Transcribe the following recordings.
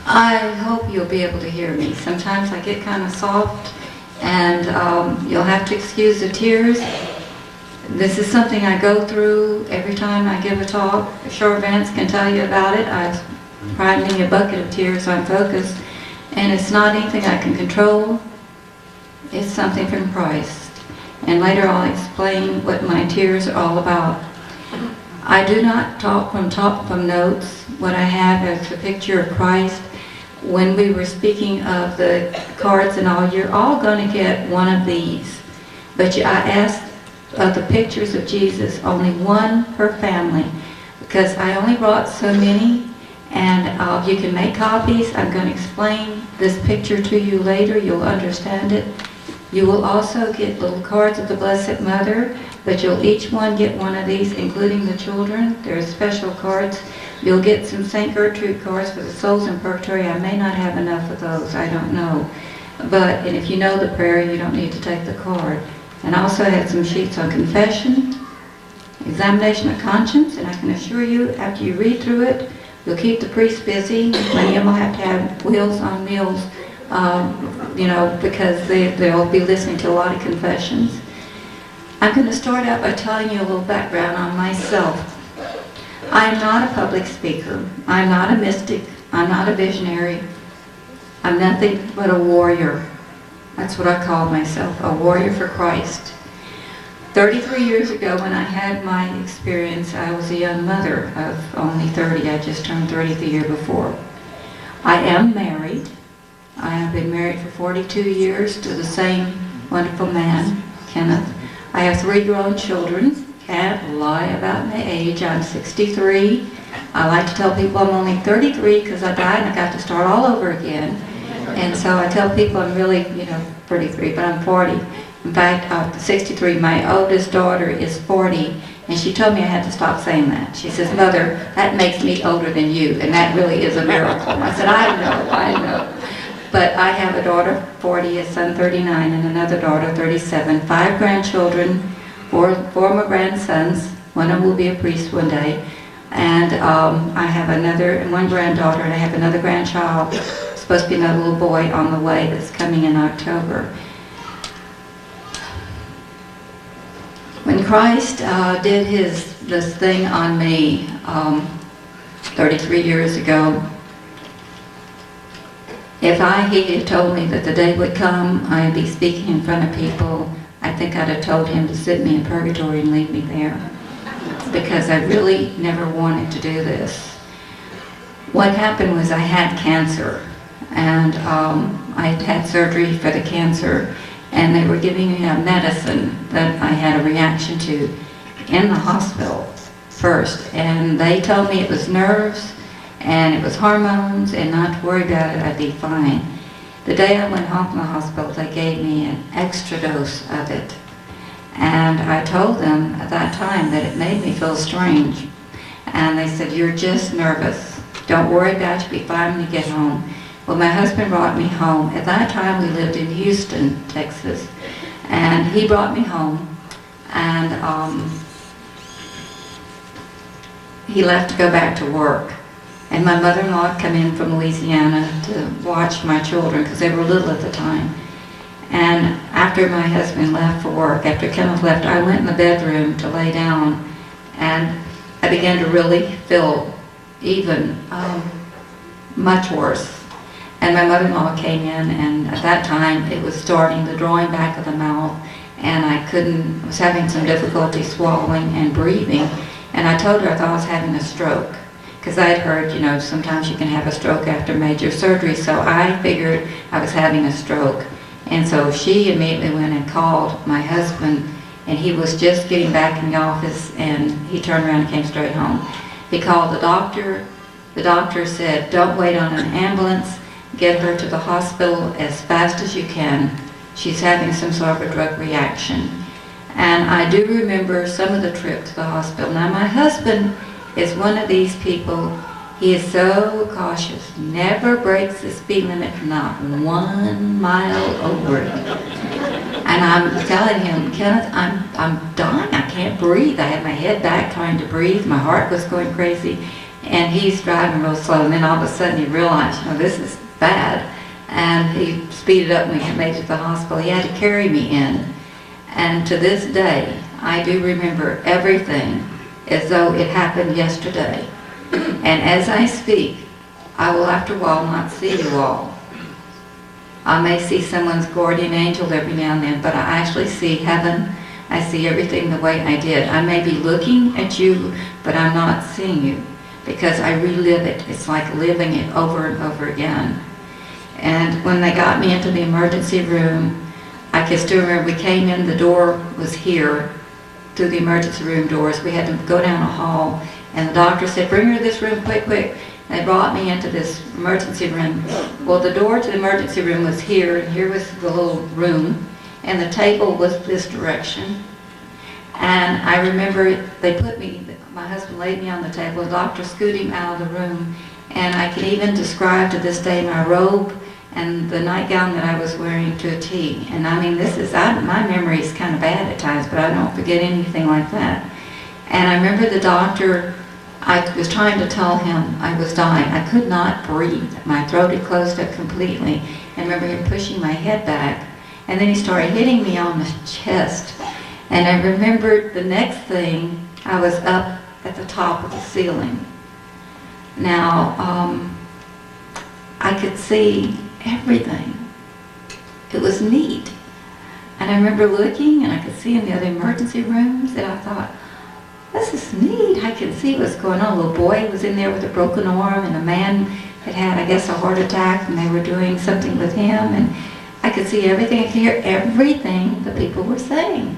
I hope you'll be able to hear me. Sometimes I get kind of soft, and you'll have to excuse the tears. This is something I go through every time I give a talk. Sure, Vance can tell you about it. I cried me a bucket of tears, so I'm focused. And it's not anything I can control. It's something from Christ. And later I'll explain what my tears are all about. I do not talk from notes. What I have is a picture of Christ. When we were speaking of the cards and all, you're all going to get one of these. But I asked of the pictures of Jesus, only one per family, because I only brought so many, and you can make copies. I'm going to explain this picture to you later. You'll understand it. You will also get little cards of the Blessed Mother, but you'll each one get one of these, including the children. There's special cards. You'll get some St. Gertrude cards for the souls in purgatory. I may not have enough of those, I don't know. And if you know the prayer, you don't need to take the card. And I also had some sheets on confession, examination of conscience, and I can assure you, after you read through it, you'll keep the priest busy. Many of them will have to have wheels on meals, because they'll be listening to a lot of confessions. I'm going to start out by telling you a little background on myself. I'm not a public speaker. I'm not a mystic. I'm not a visionary. I'm nothing but a warrior. That's what I call myself, a warrior for Christ. 33 years ago when I had my experience, I was a young mother of only 30. I just turned 30 the year before. I am married. I have been married for 42 years to the same wonderful man, Kenneth. I have 3 grown children. Can't lie about my age. I'm 63. I like to tell people I'm only 33 because I died and I got to start all over again. And so I tell people I'm really, 33, but I'm 40. In fact, 63. My oldest daughter is 40, and she told me I had to stop saying that. She says, "Mother, that makes me older than you, and that really is a miracle." I said, I know. But I have a daughter, 40, a son, 39, and another daughter, 37, 5 grandchildren, 4 former grandsons. One of them will be a priest one day. And I have one granddaughter, and I have another grandchild, supposed to be another little boy on the way that's coming in October. When Christ did this thing on me 33 years ago, if he had told me that the day would come I'd be speaking in front of people, I think I'd have told him to sit me in purgatory and leave me there, because I really never wanted to do this. What happened was I had cancer, and I had surgery for the cancer, and they were giving me a medicine that I had a reaction to in the hospital first, and they told me it was nerves and it was hormones and not to worry about it, I'd be fine. The day I went home from the hospital, they gave me an extra dose of it, and I told them at that time that it made me feel strange, and they said, "You're just nervous. Don't worry about it, you'll be fine when you get home." Well, my husband brought me home. At that time, we lived in Houston, Texas. And he brought me home. And he left to go back to work. And my mother-in-law had come in from Louisiana to watch my children, because they were little at the time. And after my husband left for work, after Kenneth left, I went in the bedroom to lay down. And I began to really feel even much worse. And my mother-in-law came in, and at that time it was starting the drawing back of the mouth, and I was having some difficulty swallowing and breathing. And I told her I thought I was having a stroke, because I'd heard, sometimes you can have a stroke after major surgery, so I figured I was having a stroke. And so she immediately went and called my husband, and he was just getting back in the office, and he turned around and came straight home. He called the doctor. The doctor said, "Don't wait on an ambulance. Get her to the hospital as fast as you can. She's having some sort of a drug reaction." And I do remember some of the trip to the hospital. Now, my husband is one of these people. He is so cautious, never breaks the speed limit, not 1 mile over it. And I'm telling him, "Kenneth, I'm dying. I can't breathe. I had my head back trying to breathe. My heart was going crazy." and he's driving real slow, and then all of a sudden he realized, this is bad, and he speeded up when we made it to the hospital. He had to carry me in, and to this day, I do remember everything as though it happened yesterday. And as I speak, I will after a while not see you all. I may see someone's guardian angel every now and then, but I actually see heaven. I see everything the way I did. I may be looking at you, but I'm not seeing you because I relive it. It's like living it over and over again. And when they got me into the emergency room, I can still remember we came in, the door was here through the emergency room doors. We had to go down a hall, and the doctor said, bring her to this room quick, quick. They brought me into this emergency room. Well, the door to the emergency room was here, and here was the little room, and the table was this direction. And I remember they put me, my husband laid me on the table, the doctor scooted him out of the room, and I can even describe to this day my robe and the nightgown that I was wearing to a T. And I mean, my memory is kind of bad at times, but I don't forget anything like that. And I remember the doctor, I was trying to tell him I was dying. I could not breathe. My throat had closed up completely. I remember him pushing my head back, and then he started hitting me on the chest. And I remembered the next thing, I was up at the top of the ceiling. Now, I could see everything. It was neat. And I remember looking, and I could see in the other emergency rooms, and I thought, this is neat. I can see what's going on. A little boy was in there with a broken arm, and a man had, I guess, a heart attack, and they were doing something with him, and I could see everything. I could hear everything the people were saying.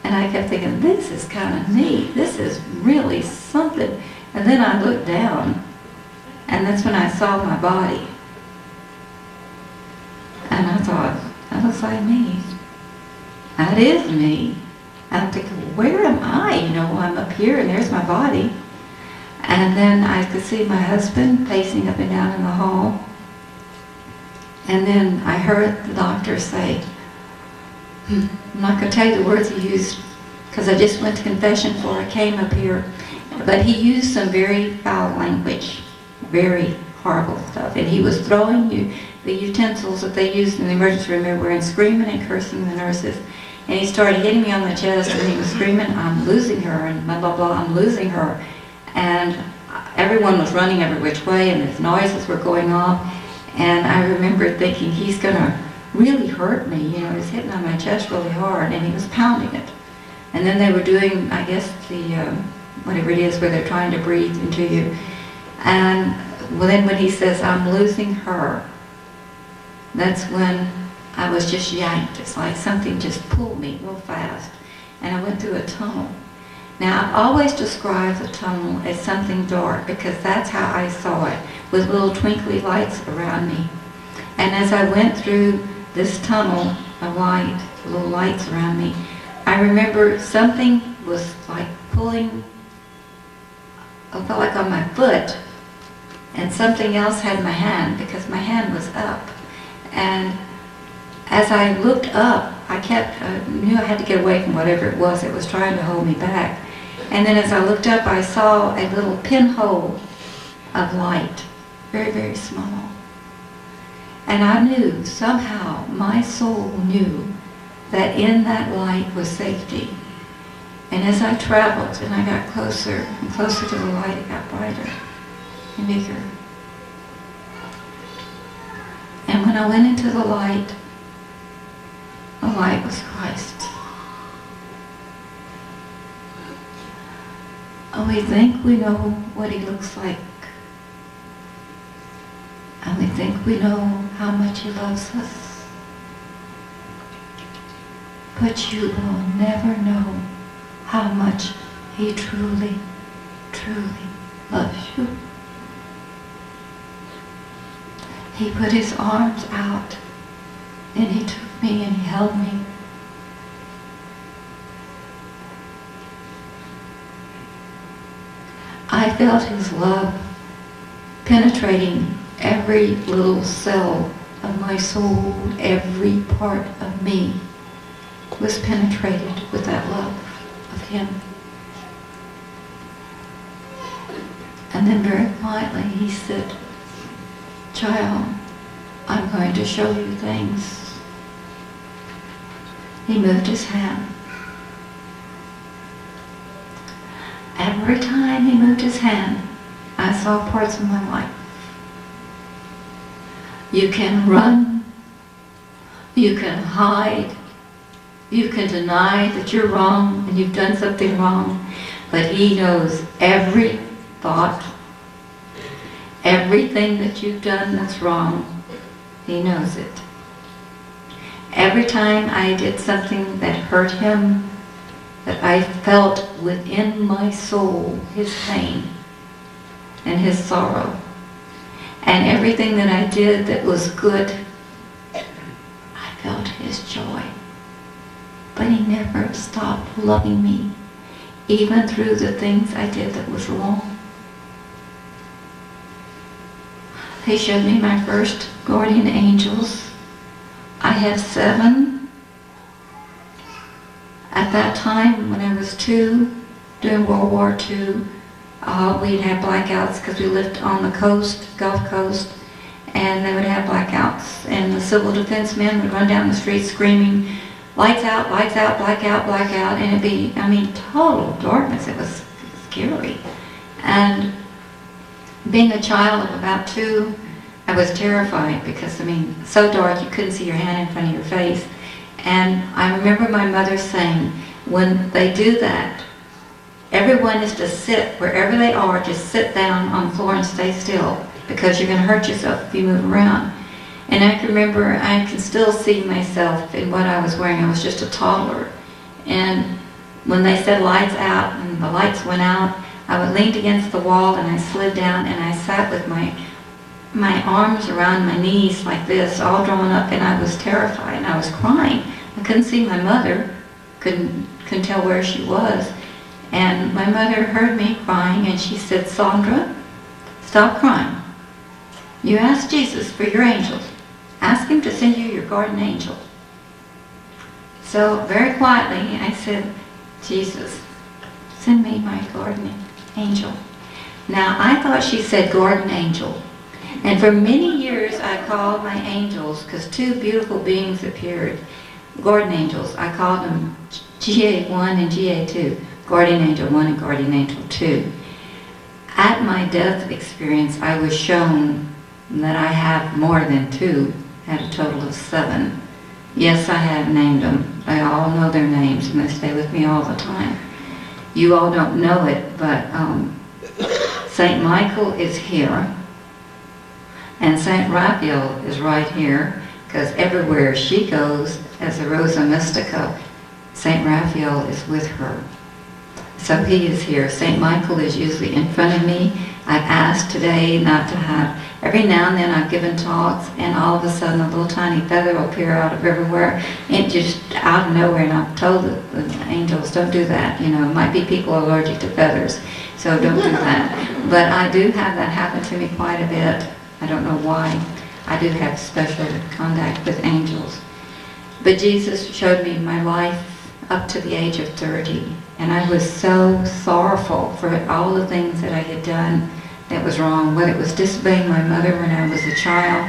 And I kept thinking, this is kind of neat. This is really something. And then I looked down, and that's when I saw my body. And I thought, that looks like me. That is me. And I'm thinking, where am I? I'm up here, and there's my body. And then I could see my husband pacing up and down in the hall. And then I heard the doctor say, I'm not going to tell you the words he used, because I just went to confession before I came up here. But he used some very foul language, very horrible stuff. And he was throwing the utensils that they used in the emergency room everywhere and screaming and cursing the nurses. And he started hitting me on the chest, and he was screaming, I'm losing her, and blah, blah, blah, I'm losing her. And everyone was running every which way, and his noises were going off. And I remember thinking, he's going to really hurt me. He was hitting on my chest really hard, and he was pounding it. And then they were doing, I guess, the, whatever it is, where they're trying to breathe into you. And then when he says, I'm losing her, that's when I was just yanked. It's like something just pulled me real fast. And I went through a tunnel. Now, I've always described the tunnel as something dark because that's how I saw it, with little twinkly lights around me. And as I went through this tunnel of light, little lights around me, I remember something was like pulling, I felt like on my foot, and something else had my hand because my hand was up. And as I looked up, I knew I had to get away from whatever it was that was trying to hold me back. And then as I looked up, I saw a little pinhole of light, very, very small. And I knew, somehow, my soul knew that in that light was safety. And as I traveled and I got closer and closer to the light, it got brighter and bigger. And when I went into the light was Christ. And we think we know what he looks like. And we think we know how much he loves us. But you will never know how much he truly, truly loves you. He put his arms out, and he took me and he held me. I felt his love penetrating every little cell of my soul. Every part of me was penetrated with that love of him. And then very quietly he said, "Child, I'm going to show you things." He moved his hand. Every time he moved his hand, I saw parts of my life. You can run, you can hide, you can deny that you're wrong and you've done something wrong, but he knows every thought, everything that you've done that's wrong, he knows it. Every time I did something that hurt him, that I felt within my soul his pain and his sorrow, and everything that I did that was good, I felt his joy. But he never stopped loving me, even through the things I did that was wrong. He showed me my first guardian angels. I have 7. At that time, when I was 2, during World War II, we'd have blackouts because we lived on the coast, Gulf Coast, and they would have blackouts. And the civil defense men would run down the street screaming, "Lights out, blackout, blackout," and it'd be, total darkness. It was scary. And being a child of about 2, I was terrified because, so dark you couldn't see your hand in front of your face. And I remember my mother saying, when they do that, everyone is to sit wherever they are, just sit down on the floor and stay still, because you're going to hurt yourself if you move around. And I can remember, I can still see myself in what I was wearing. I was just a toddler. And when they said lights out and the lights went out, I would lean against the wall and I slid down and I sat with my arms around my knees like this, all drawn up, and I was terrified and I was crying. I couldn't see my mother, couldn't tell where she was. And my mother heard me crying and she said, "Sondra, stop crying. You asked Jesus for your angels. Ask him to send you your guardian angel." So very quietly I said, "Jesus, send me my guardian angel." Now I thought she said guardian angel. And for many years I called my angels, because 2 beautiful beings appeared, guardian angels. I called them GA1 and GA2, guardian angel 1 and guardian angel 2. At my death experience, I was shown that I have more than 2, had a total of 7. Yes, I have named them. I all know their names and they stay with me all the time. You all don't know it, but St. Michael is here. And St. Raphael is right here, because everywhere she goes as a Rosa Mystica, St. Raphael is with her. So he is here. St. Michael is usually in front of me. I've asked today not to have, every now and then I've given talks and all of a sudden a little tiny feather will appear out of everywhere, and just out of nowhere, and I've told the angels, don't do that. It might be people allergic to feathers, so don't do that. But I do have that happen to me quite a bit. I don't know why. I do have special contact with angels. But Jesus showed me my life up to the age of 30. And I was so sorrowful for all the things that I had done that was wrong, whether it was disobeying my mother when I was a child,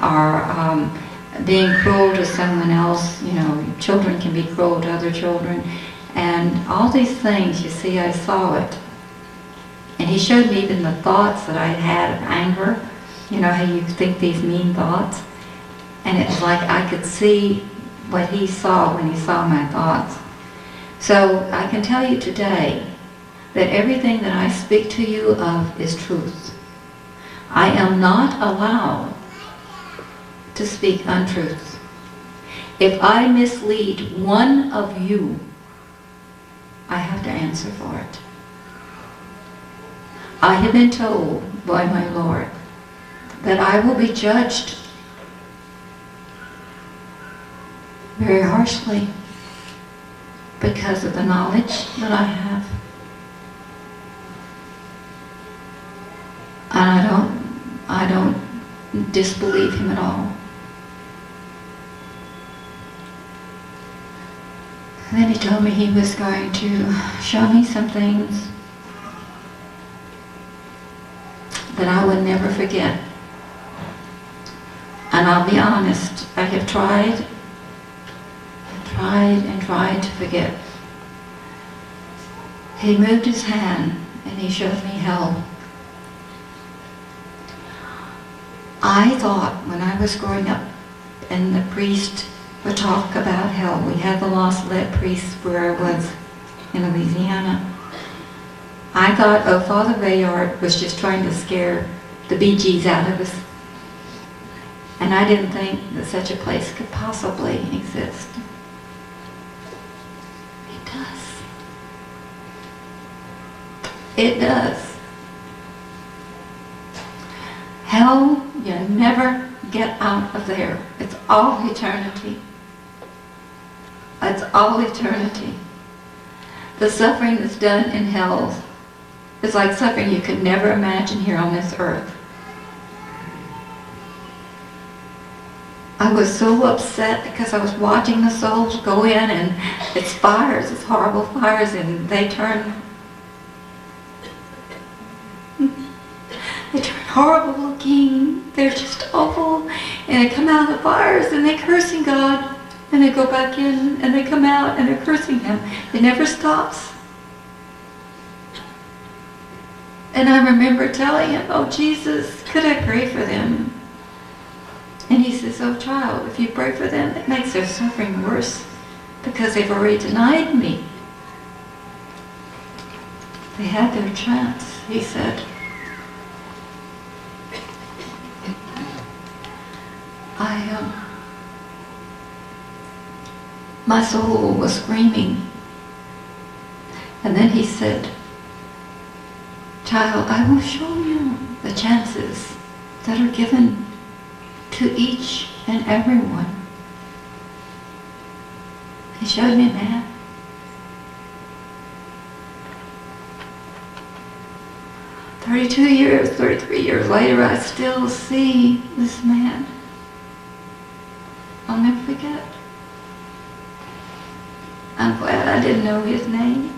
or being cruel to someone else. Children can be cruel to other children. And all these things, you see, I saw it. And he showed me even the thoughts that I had of anger. How you think these mean thoughts? And it was like I could see what he saw when he saw my thoughts. So I can tell you today that everything that I speak to you of is truth. I am not allowed to speak untruth. If I mislead one of you, I have to answer for it. I have been told by my Lord that I will be judged very harshly because of the knowledge that I have. And I don't disbelieve him at all. And then he told me he was going to show me some things. that I would never forget. And I'll be honest, I have tried and tried to forget. He moved his hand and he showed me hell. I thought when I was growing up and the priest would talk about hell, we had the Lost Lead priest where I was in Louisiana. I thought, oh, Father Bayard was just trying to scare the Bee Gees out of us. And I didn't think that such a place could possibly exist. It does. It does. Hell, you never get out of there. It's all eternity. It's all eternity. The suffering that's done in hell is like suffering you could never imagine here on this earth. I was so upset because I was watching the souls go in and it's fires, it's horrible fires, and they turn horrible looking. They're just awful. And they come out of the fires and they're cursing God. And they go back in and they come out and they're cursing Him. It never stops. And I remember telling Him, oh Jesus, could I pray for them? And He says, oh child, if you pray for them, it makes their suffering worse because they've already denied me. They had their chance, He said. My soul was screaming. And then He said, child, I will show you the chances that are given to each and everyone. He showed me a man. "32 years, 33 years later, I still see this man. I'll never forget. I'm glad I didn't know his name.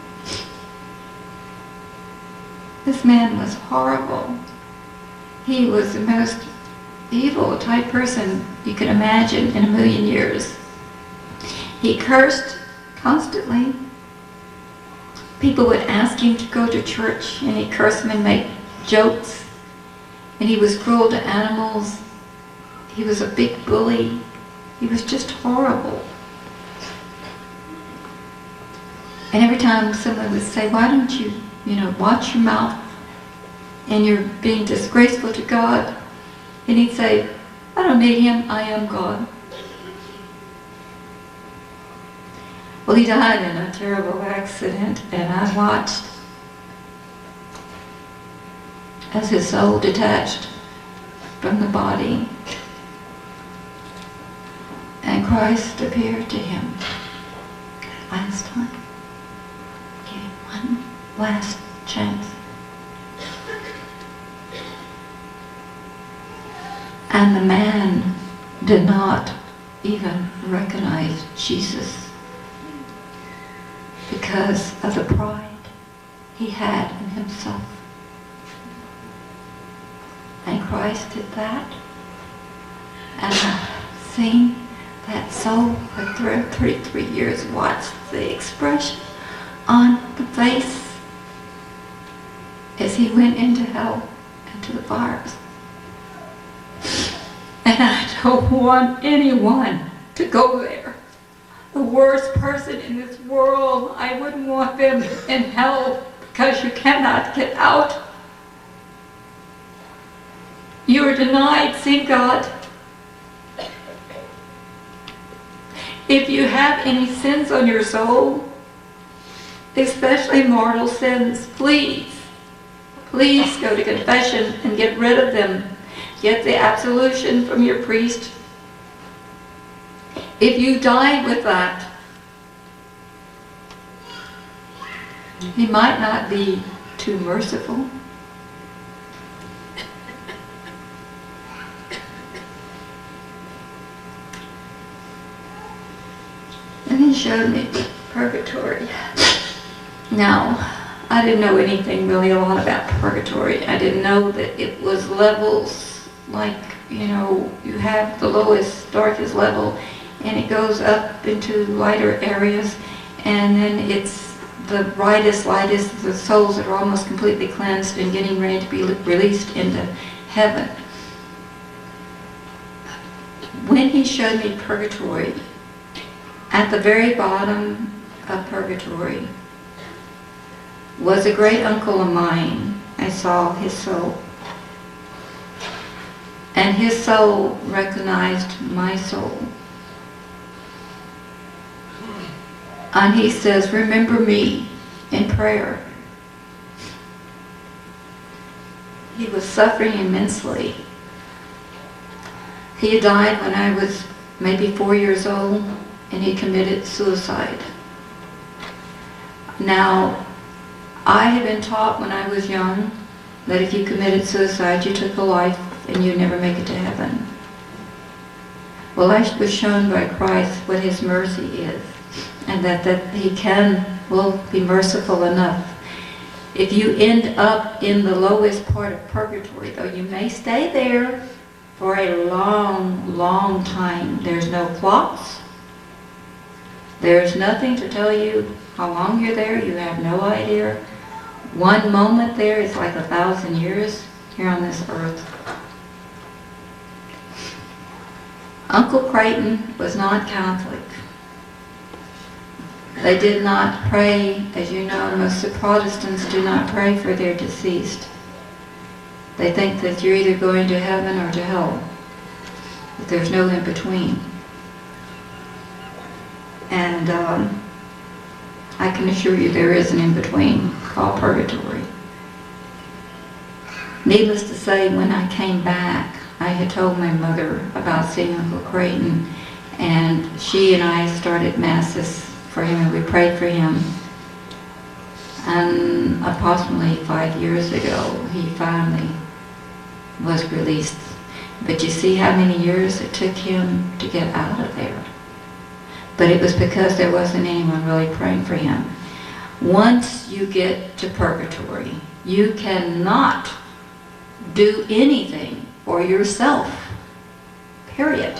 This man was horrible. He was the most evil type person you could imagine in a million years. He cursed constantly. People would ask him to go to church and he'd curse them and make jokes. And he was cruel to animals. He was a big bully. He was just horrible. And every time someone would say, why don't you, watch your mouth and you're being disgraceful to God. And he'd say, I don't need Him, I am God. Well, he died in a terrible accident, and I watched as his soul detached from the body. And Christ appeared to him last time. Gave him one last chance. And the man did not even recognize Jesus because of the pride he had in himself. And Christ did that. And I've seen that soul for 33 years, watched the expression on the face as he went into hell and to the fires. And I don't want anyone to go there. The worst person in this world, I wouldn't want them in hell because you cannot get out. You are denied seeing God. If you have any sins on your soul, especially mortal sins, please go to confession and get rid of them. Get the absolution from your priest. If you died with that, he might not be too merciful. And he showed me purgatory. Now, I didn't know anything really a lot about purgatory. I didn't know that it was levels, like, you know, you have the lowest, darkest level, and it goes up into lighter areas, and then it's the brightest, lightest, the souls that are almost completely cleansed and getting ready to be released into heaven. When he showed me purgatory, at the very bottom of purgatory was a great uncle of mine. I saw his soul. And his soul recognized my soul. And he says, remember me in prayer. He was suffering immensely. He died when I was maybe 4 years old, and he committed suicide. Now, I had been taught when I was young that if you committed suicide, you took a life and you'd never make it to heaven. Well, I was shown by Christ what his mercy is, and that he will be merciful enough. If you end up in the lowest part of purgatory, though, you may stay there for a long, long time. There's no clocks. There's nothing to tell you how long you're there. You have no idea. One moment there is like 1,000 years here on this earth. Uncle Creighton was not Catholic. They did not pray. As you know, most of the Protestants do not pray for their deceased. They think that you're either going to heaven or to hell. That there's no in between. And I can assure you there is an in-between called purgatory. Needless to say, when I came back, I had told my mother about seeing Uncle Creighton, and she and I started masses for him, and we prayed for him. And approximately 5 years ago, he finally was released. But you see how many years it took him to get out of there. But it was because there wasn't anyone really praying for him. Once you get to purgatory, you cannot do anything for yourself, period.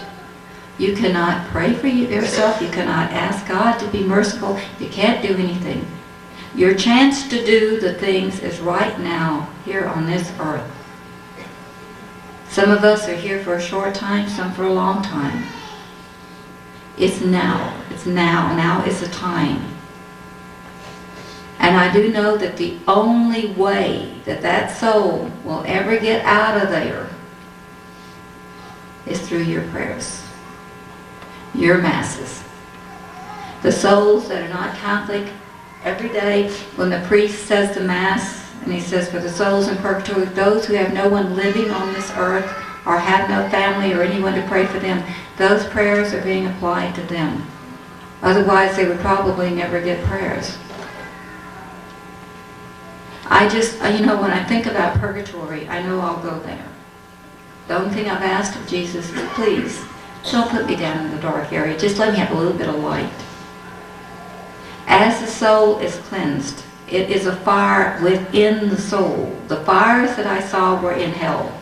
You cannot pray for yourself. You cannot ask God to be merciful. You can't do anything. Your chance to do the things is right now, here on this earth. Some of us are here for a short time, some for a long time. It's now. It's now. Now is the time. And I do know that the only way that that soul will ever get out of there is through your prayers, your masses. The souls that are not Catholic, every day when the priest says the Mass, and he says, for the souls in purgatory, those who have no one living on this earth or have no family or anyone to pray for them, those prayers are being applied to them. Otherwise, they would probably never get prayers. I just, when I think about purgatory, I know I'll go there. The only thing I've asked of Jesus is, please, don't put me down in the dark area. Just let me have a little bit of light. As the soul is cleansed, it is a fire within the soul. The fires that I saw were in hell.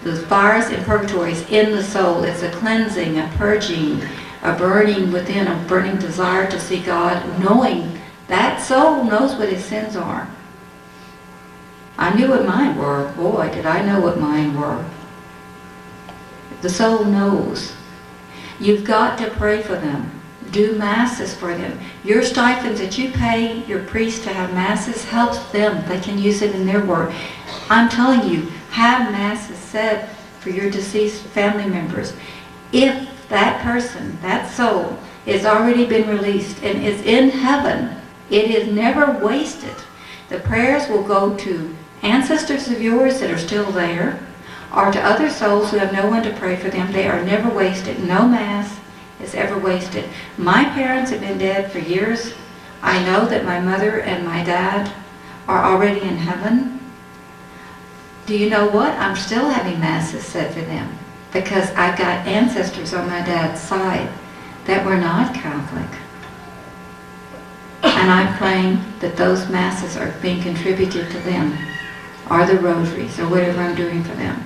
The fires in purgatory is in the soul. It's a cleansing, a purging, a burning within, a burning desire to see God, knowing that soul knows what his sins are. I knew what mine were. Boy, did I know what mine were. The soul knows. You've got to pray for them. Do masses for them. Your stipends that you pay your priest to have masses helps them. They can use it in their work. I'm telling you, have masses said for your deceased family members. If that person, that soul, has already been released and is in heaven, it is never wasted. The prayers will go to ancestors of yours that are still there, or to other souls who have no one to pray for them. They are never wasted. No Mass is ever wasted. My parents have been dead for years. I know that my mother and my dad are already in heaven. Do you know what? I'm still having Masses said for them, because I've got ancestors on my dad's side that were not Catholic. And And I'm praying that those masses are being contributed to them, or the rosaries, or whatever I'm doing for them.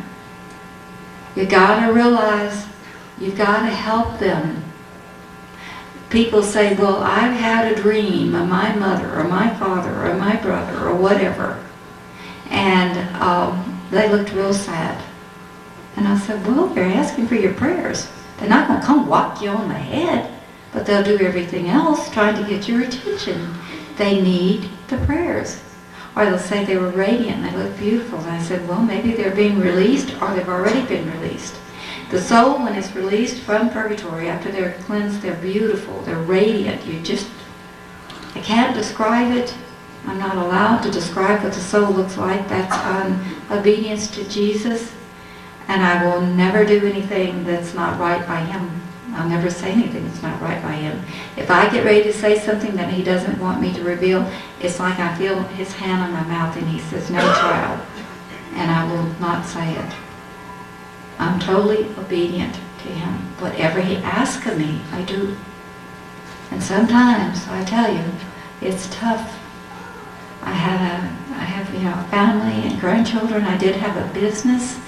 You gotta realize, you gotta help them. People say, well, I've had a dream of my mother, or my father, or my brother, or whatever. And they looked real sad. And I said, well, they're asking for your prayers. They're not going to come whack you on the head, but they'll do everything else trying to get your attention. They need the prayers. Or they'll say they were radiant, they look beautiful. And I said, well, maybe they're being released, or they've already been released. The soul, when it's released from purgatory, after they're cleansed, they're beautiful, they're radiant. I can't describe it. I'm not allowed to describe what the soul looks like. That's obedience to Jesus. And I will never do anything that's not right by Him. I'll never say anything that's not right by Him. If I get ready to say something that He doesn't want me to reveal, it's like I feel His hand on my mouth and He says, no, child. And I will not say it. I'm totally obedient to Him. Whatever He asks of me, I do. And sometimes, I tell you, it's tough. I have a family and grandchildren. I did have a business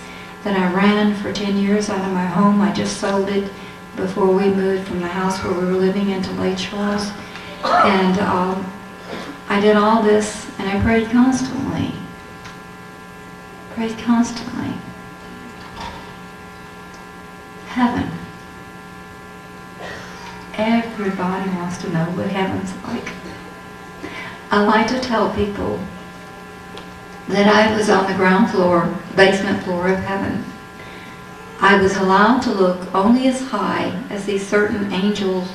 that I ran for 10 years out of my home. I just sold it before we moved from the house where we were living into Lake Charles. And I did all this, and I prayed constantly. Prayed constantly. Heaven. Everybody wants to know what heaven's like. I like to tell people that I was on the ground floor, basement floor of heaven. I was allowed to look only as high as these certain angels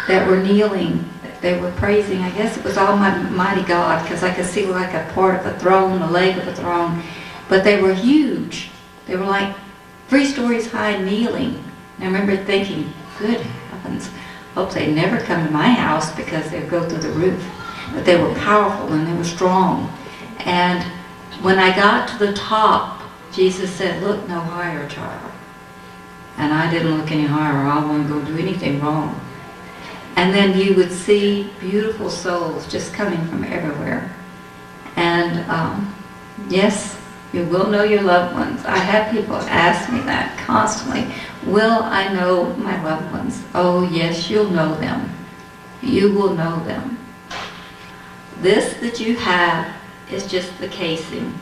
that were kneeling. They were praising. I guess it was Almighty God, because I could see like a part of a throne, a leg of a throne. But they were huge. They were like 3 stories high, kneeling. And I remember thinking, good heavens, hope they never come to my house, because they'd go through the roof. But they were powerful and they were strong. And when I got to the top, Jesus said, look no higher, child. And I didn't look any higher, or I wouldn't go do anything wrong. And then you would see beautiful souls just coming from everywhere. And yes, you will know your loved ones. I have people ask me that constantly. Will I know my loved ones? Oh yes, you'll know them. You will know them. This that you have is just the casing.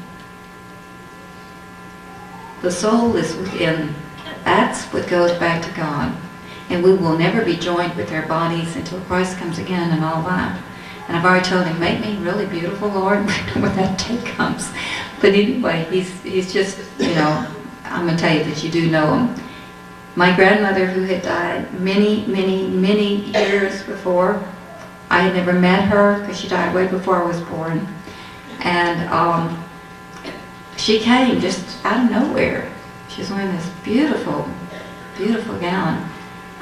The soul is within. That's what goes back to God. And we will never be joined with our bodies until Christ comes again and all that. And I've already told Him, make me really beautiful, Lord, when that day comes. But anyway, he's just, I'm going to tell you that you do know Him. My grandmother, who had died many, many, many years before, I had never met her because she died way before I was born. And she came just out of nowhere. She was wearing this beautiful, beautiful gown.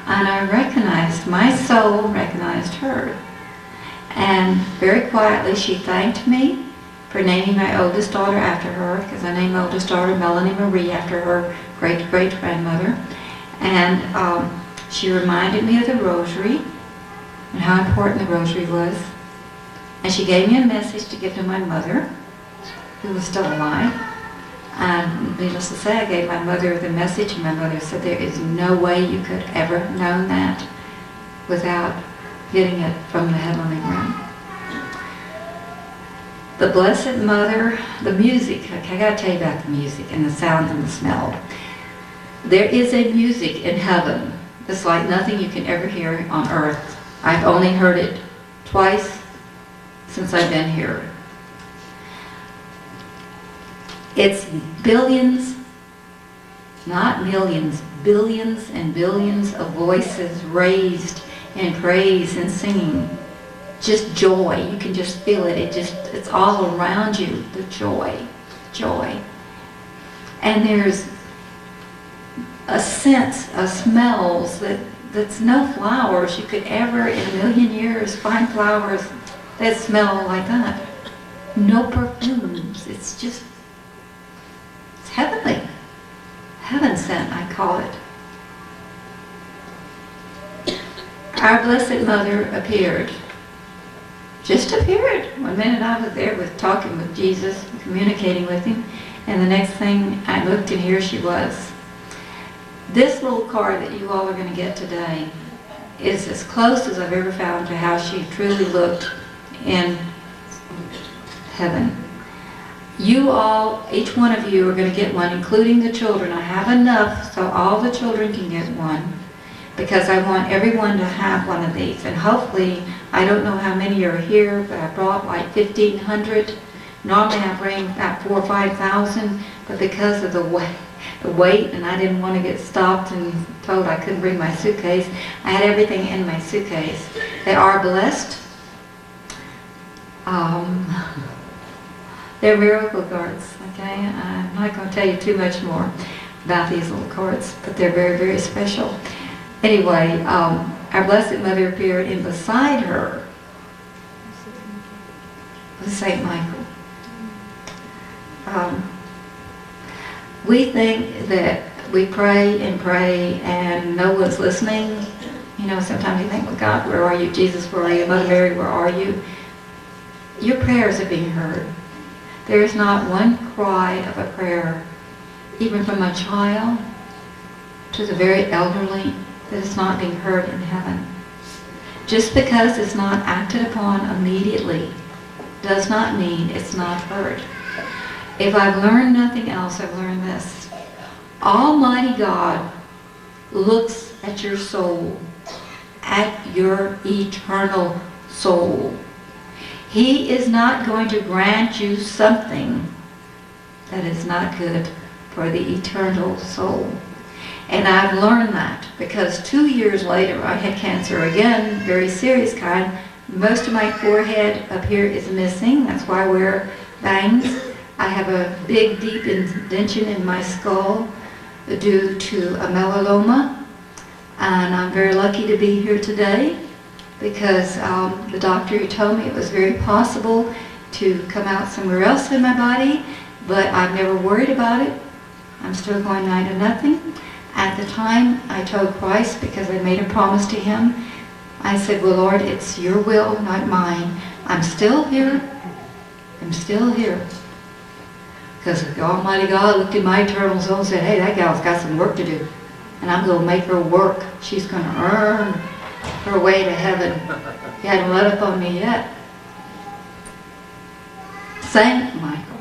And I recognized, my soul recognized her. And very quietly she thanked me for naming my oldest daughter after her, because I named my oldest daughter Melanie Marie after her great-great-grandmother. And she reminded me of the rosary and how important the rosary was. And she gave me a message to give to my mother, who was still alive. And needless to say, I gave my mother the message, and my mother said, there is no way you could ever have known that without getting it from the heavenly realm. The Blessed Mother, the music, okay, I got to tell you about the music and the sound and the smell. There is a music in heaven that's like nothing you can ever hear on earth. I've only heard it twice since I've been here. It's billions, not millions, billions and billions of voices raised in praise and singing. Just joy. You can just feel it. It's all around you. The joy. Joy. And there's a sense of smells that's no flowers you could ever in a million years find flowers that smell like that. No perfumes. It's just, it's heavenly. Heaven sent, I call it. Our Blessed Mother appeared just appeared. One minute I was there talking with Jesus, communicating with him, and the next thing I looked and here she was. This little card that you all are going to get today is as close as I've ever found to how she truly looked in heaven. You all, each one of you are going to get one, including the children. I have enough so all the children can get one, because I want everyone to have one of these. And hopefully, I don't know how many are here, but I brought like 1,500. Normally I bring about 4,000 or 5,000, but because of the weight, and I didn't want to get stopped and told I couldn't bring my suitcase, I had everything in my suitcase. They are blessed. They're miracle cards, okay? I'm not going to tell you too much more about these little cards, but they're very, very special. Anyway, our Blessed Mother appeared, and beside her was St. Michael. We think that we pray and no one's listening. You know, sometimes you think, well, God, where are you? Jesus, where are you? Mother Mary, where are you? Your prayers are being heard. There is not one cry of a prayer, even from a child to the very elderly, that is not being heard in heaven. Just because it's not acted upon immediately does not mean it's not heard. If I've learned nothing else, I've learned this. Almighty God looks at your soul, at your eternal soul. He is not going to grant you something that is not good for the eternal soul. And I've learned that because 2 years later I had cancer again, very serious kind. Most of my forehead up here is missing. That's why I wear bangs. I have a big, deep indentation in my skull due to a melanoma. And I'm very lucky to be here today because the doctor told me it was very possible to come out somewhere else in my body, but I've never worried about it. I'm still going 9 to nothing. At the time, I told Christ, because I made a promise to him, I said, well, Lord, it's your will, not mine. I'm still here. I'm still here. Because the Almighty God looked at my eternal soul and said, hey, that gal's got some work to do. And I'm going to make her work. She's going to earn her way to heaven. He hadn't let up on me yet. Saint Michael.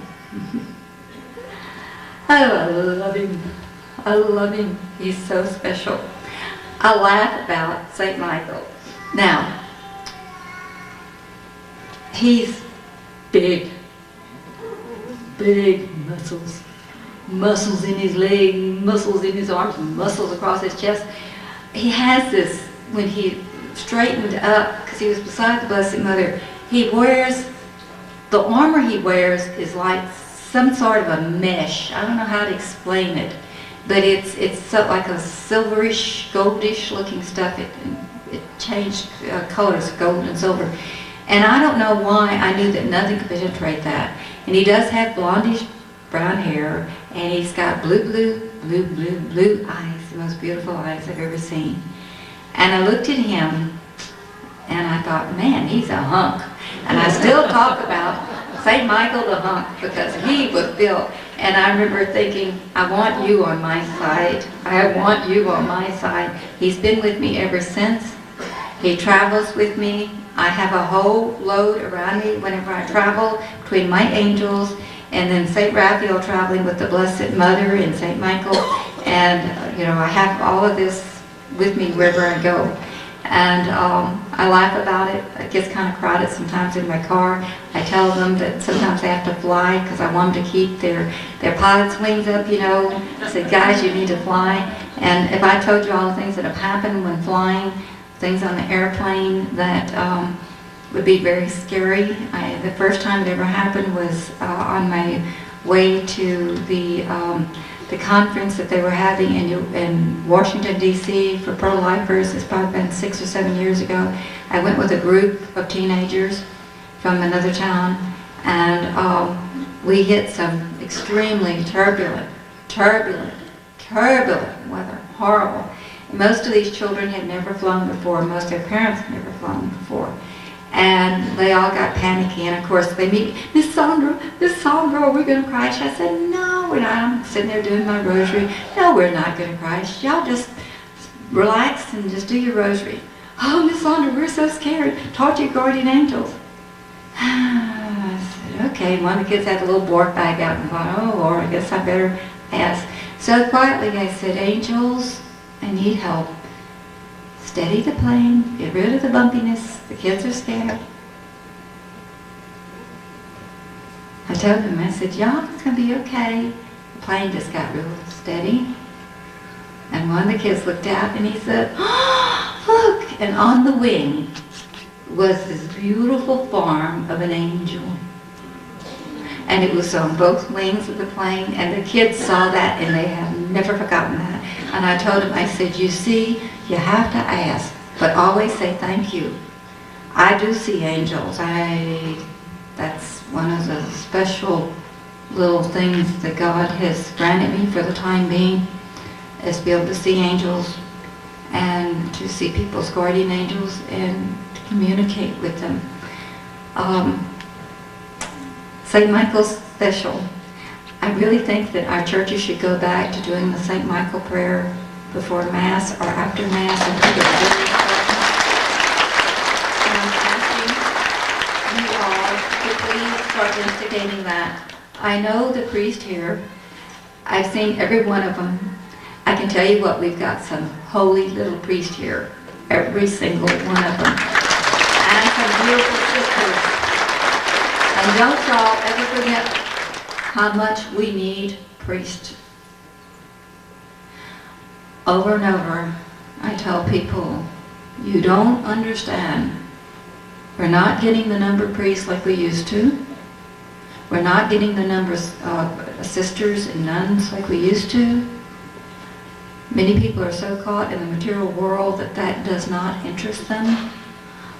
I love him. I love him. He's so special. I laugh about St. Michael. Now, he's big. Big muscles. Muscles in his leg, muscles in his arms, muscles across his chest. He has this, when he straightened up, because he was beside the Blessed Mother, he wears, the armor he wears is like some sort of a mesh. I don't know how to explain it, but it's so like a silverish, goldish looking stuff. It changed colors, gold and silver. And I don't know why I knew that nothing could penetrate that. And he does have blondish brown hair, and he's got blue eyes, the most beautiful eyes I've ever seen. And I looked at him, and I thought, man, he's a hunk. And I still talk about St. Michael the hunk, because he was built. And I remember thinking, I want you on my side. I want you on my side. He's been with me ever since. He travels with me. I have a whole load around me whenever I travel, between my angels and then St. Raphael traveling with the Blessed Mother and St. Michael. And, you know, I have all of this with me wherever I go. And I laugh about it. It gets kind of crowded sometimes in my car. I tell them that sometimes they have to fly because I want them to keep their pilot's wings up, you know. I said, guys, you need to fly. And if I told you all the things that have happened when flying, things on the airplane that would be very scary. The first time it ever happened was on my way to the conference that they were having in Washington, D.C. for pro-lifers. It's probably been 6 or 7 years ago. I went with a group of teenagers from another town, and we hit some extremely turbulent weather, horrible. Most of these children had never flown before. Most of their parents had never flown before. And they all got panicky, and of course they meet, Miss Sondra, are we going to crash? I said, no, we're not. I'm sitting there doing my rosary. No, we're not going to crash. Y'all just relax and just do your rosary. Oh, Miss Sondra, we're so scared. Talk to your guardian angels. I said, okay. One of the kids had a little board bag out and thought, oh, Lord, I guess I better ask. So quietly I said, angels, I need help. Steady the plane, get rid of the bumpiness, the kids are scared. I told them, I said, y'all, it's going to be okay. The plane just got real steady. And one of the kids looked out and he said, oh, look! And on the wing was this beautiful form of an angel. And it was on both wings of the plane, and the kids saw that and they have never forgotten that. And I told them, I said, you see, you have to ask, but always say thank you. I do see angels. That's one of the special little things that God has granted me for the time being, is to be able to see angels and to see people's guardian angels and to communicate with them. St. Michael's special. I really think that our churches should go back to doing the St. Michael prayer before Mass or after Mass, and think it's really important. And I'm asking you all to please start instigating that. I know the priest here. I've seen every one of them. I can tell you what, we've got some holy little priests here. Every single one of them. And some beautiful sisters. And don't y'all ever forget how much we need priests. Over and over, I tell people, you don't understand. We're not getting the number of priests like we used to. We're not getting the number of sisters and nuns like we used to. Many people are so caught in the material world that that does not interest them.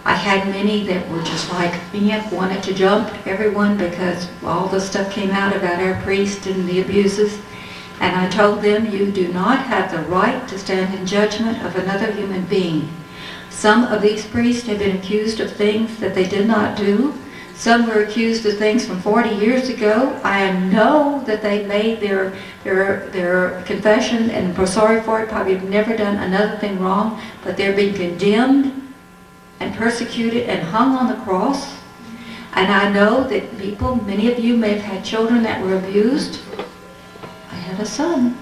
I had many that were just like me, wanted to jump everyone because all the stuff came out about our priest and the abuses. And I told them, you do not have the right to stand in judgment of another human being. Some of these priests have been accused of things that they did not do. Some were accused of things from 40 years ago. I know that they made their confession and were sorry for it, probably have never done another thing wrong, but they're being condemned and persecuted and hung on the cross. And I know that people, many of you may have had children that were abused. I had a son.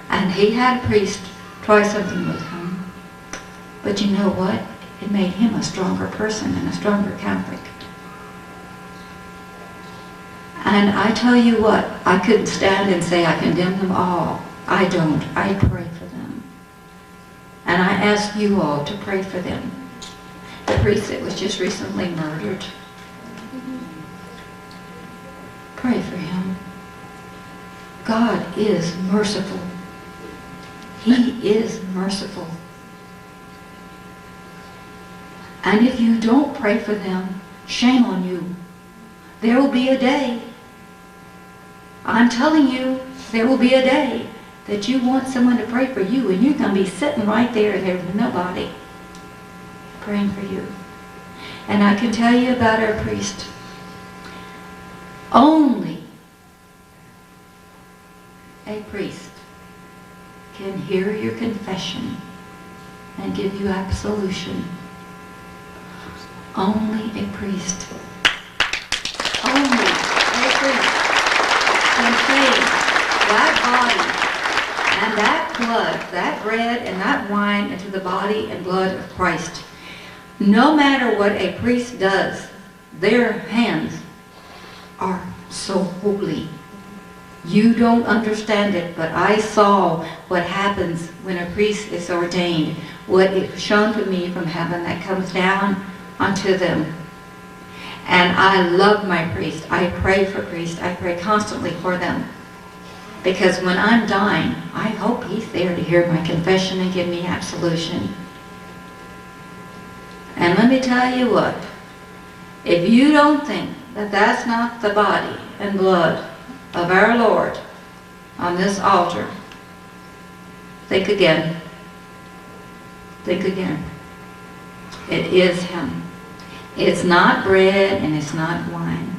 And he had a priest try something with him. But you know what? It made him a stronger person and a stronger Catholic. And I tell you what, I couldn't stand and say I condemn them all. I don't. I pray for them. And I ask you all to pray for them. The priest that was just recently murdered. Pray for him. God is merciful. He is merciful. And if you don't pray for them, shame on you. There will be a day, I'm telling you, there will be a day that you want someone to pray for you, and you're going to be sitting right there and there's nobody praying for you. And I can tell you about our priest. Only a priest can hear your confession and give you absolution. Only a priest. Only a priest can take that body and that blood, that bread and that wine into the body and blood of Christ. No matter what a priest does, their hands are so holy. You don't understand it, but I saw what happens when a priest is ordained, what is shown to me from heaven that comes down onto them. And I love my priest. I pray for priests. I pray constantly for them. Because when I'm dying, I hope he's there to hear my confession and give me absolution. And let me tell you what, if you don't think that that's not the body and blood of our Lord on this altar, think again. Think again. It is Him. It's not bread and it's not wine.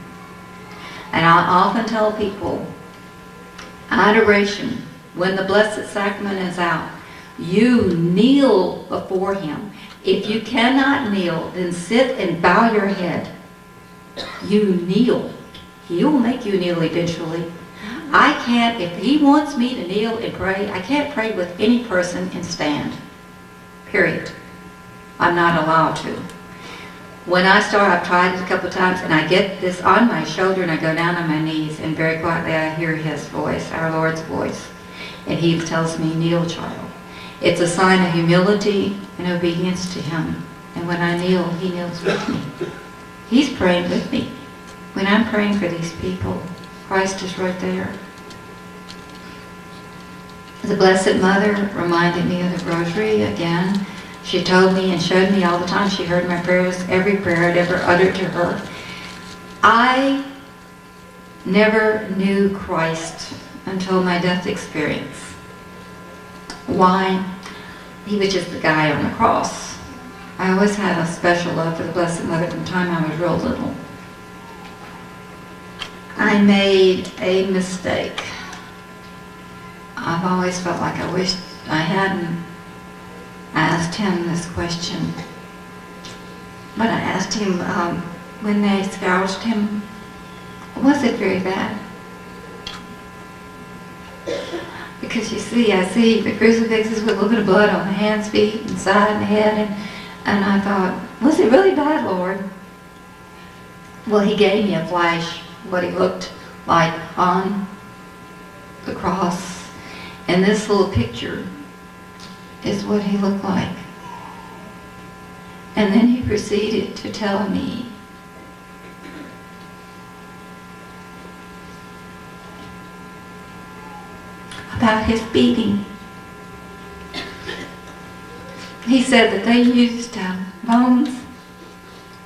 And I often tell people, adoration, when the Blessed Sacrament is out, you kneel before Him. If you cannot kneel, then sit and bow your head. You kneel. He will make you kneel eventually. I can't, if He wants me to kneel and pray, I can't pray with any person and stand. Period. I'm not allowed to. When I start, I've tried it a couple of times, and I get this on my shoulder, and I go down on my knees, and very quietly I hear His voice, our Lord's voice. And He tells me, kneel, child. It's a sign of humility and obedience to Him. And when I kneel, He kneels with me. He's praying with me. When I'm praying for these people, Christ is right there. The Blessed Mother reminded me of the Rosary again. She told me and showed me all the time. She heard my prayers, every prayer I'd ever uttered to her. I never knew Christ until my death experience. Why? He was just the guy on the cross. I always had a special love for the Blessed Mother from the time I was real little. I made a mistake. I've always felt like I wished I hadn't asked Him this question. But I asked Him, when they scourged Him, was it very bad? Because you see, I see the crucifixes with a little bit of blood on the hands, feet, and side, and the head, and I thought, was it really bad, Lord? Well, He gave me a flash, what He looked like on the cross. And this little picture is what He looked like. And then He proceeded to tell me about His beating. He said that they used bones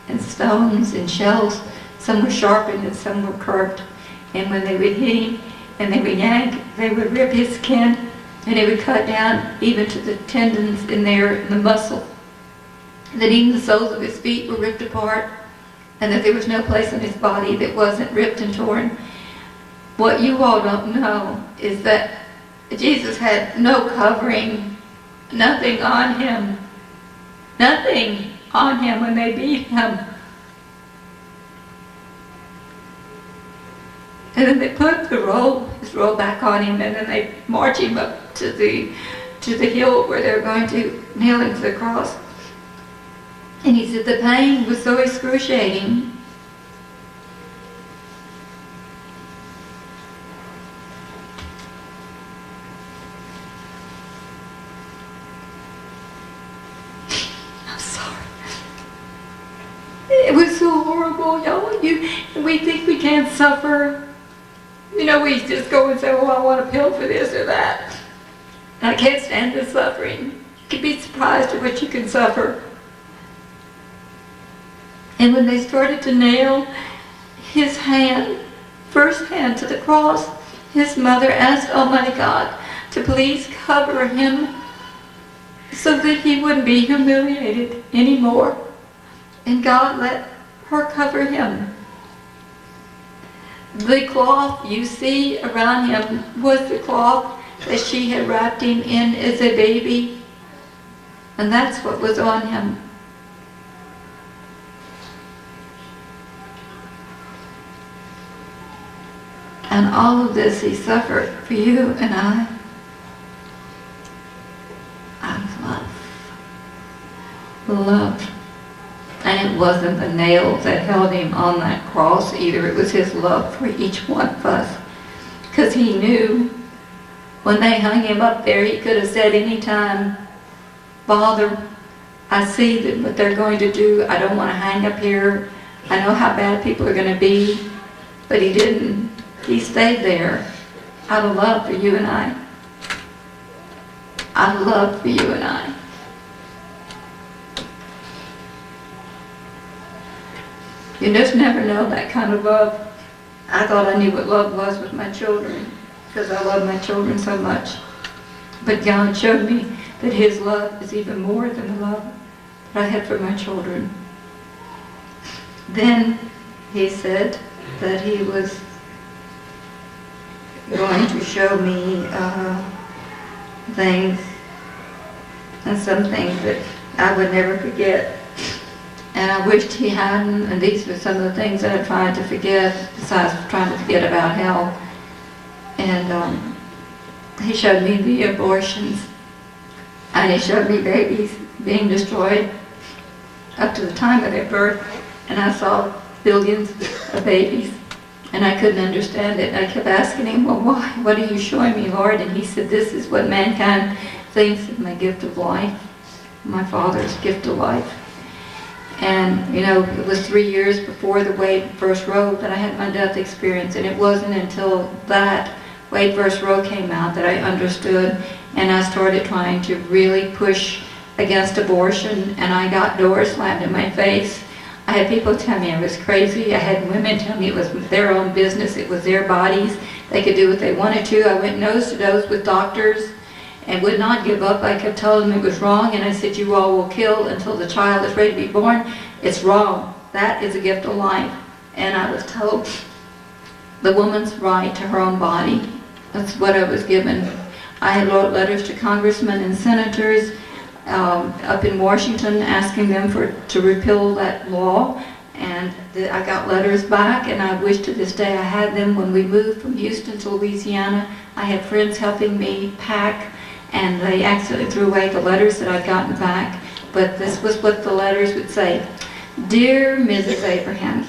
and stones and shells. Some were sharpened and some were curved. And when they would hit Him and they would yank, they would rip His skin, and they would cut down even to the tendons in there, in the muscle. That even the soles of His feet were ripped apart, and that there was no place in His body that wasn't ripped and torn. What you all don't know is that Jesus had no covering, nothing on Him. Nothing on Him when they beat Him. And then they put his robe back on Him, and then they march Him up to the hill where they're going to nail Him to the cross. And he said the pain was so excruciating. I'm sorry. It was so horrible, y'all. We think we can't suffer. You know, we just go and say, oh, I want a pill for this or that. And I can't stand the suffering. You can be surprised at what you can suffer. And when they started to nail His hand, first hand to the cross, His mother asked Almighty God to please cover Him so that He wouldn't be humiliated anymore. And God let her cover Him. The cloth you see around Him was the cloth that she had wrapped Him in as a baby. And that's what was on Him. And all of this He suffered for you and I out of love. Love. And it wasn't the nails that held Him on that cross either. It was His love for each one of us. Because He knew when they hung Him up there, He could have said any time, Father, I see that what they're going to do. I don't want to hang up here. I know how bad people are going to be. But He didn't. He stayed there out of love for you and I. Out of love for you and I. You just never know that kind of love. I thought I knew what love was with my children because I love my children so much. But God showed me that His love is even more than the love I had for my children. Then he said that he was going to show me things, and some things that I would never forget. And I wished he hadn't, and these were some of the things that I tried to forget, besides trying to forget about hell. And he showed me the abortions, and he showed me babies being destroyed up to the time of their birth, and I saw billions of babies, and I couldn't understand it. I kept asking him, well, why? What are you showing me, Lord? And he said, this is what mankind thinks is my gift of life, my Father's gift of life. And, you know, it was 3 years before the Wade vs. Roe that I had my death experience, and it wasn't until that Wade vs. Roe came out that I understood, and I started trying to really push against abortion, and I got doors slammed in my face. I had people tell me I was crazy. I had women tell me it was their own business, it was their bodies. They could do what they wanted to. I went nose to nose with doctors and would not give up. I kept telling them it was wrong, and I said, you all will kill until the child is ready to be born. It's wrong. That is a gift of life. And I was told the woman's right to her own body. That's what I was given. I had wrote letters to congressmen and senators up in Washington asking them to repeal that law, and I got letters back, and I wish to this day I had them. When we moved from Houston to Louisiana, I had friends helping me pack, and they accidentally threw away the letters that I'd gotten back, but this was what the letters would say. Dear Mrs. Abrahams,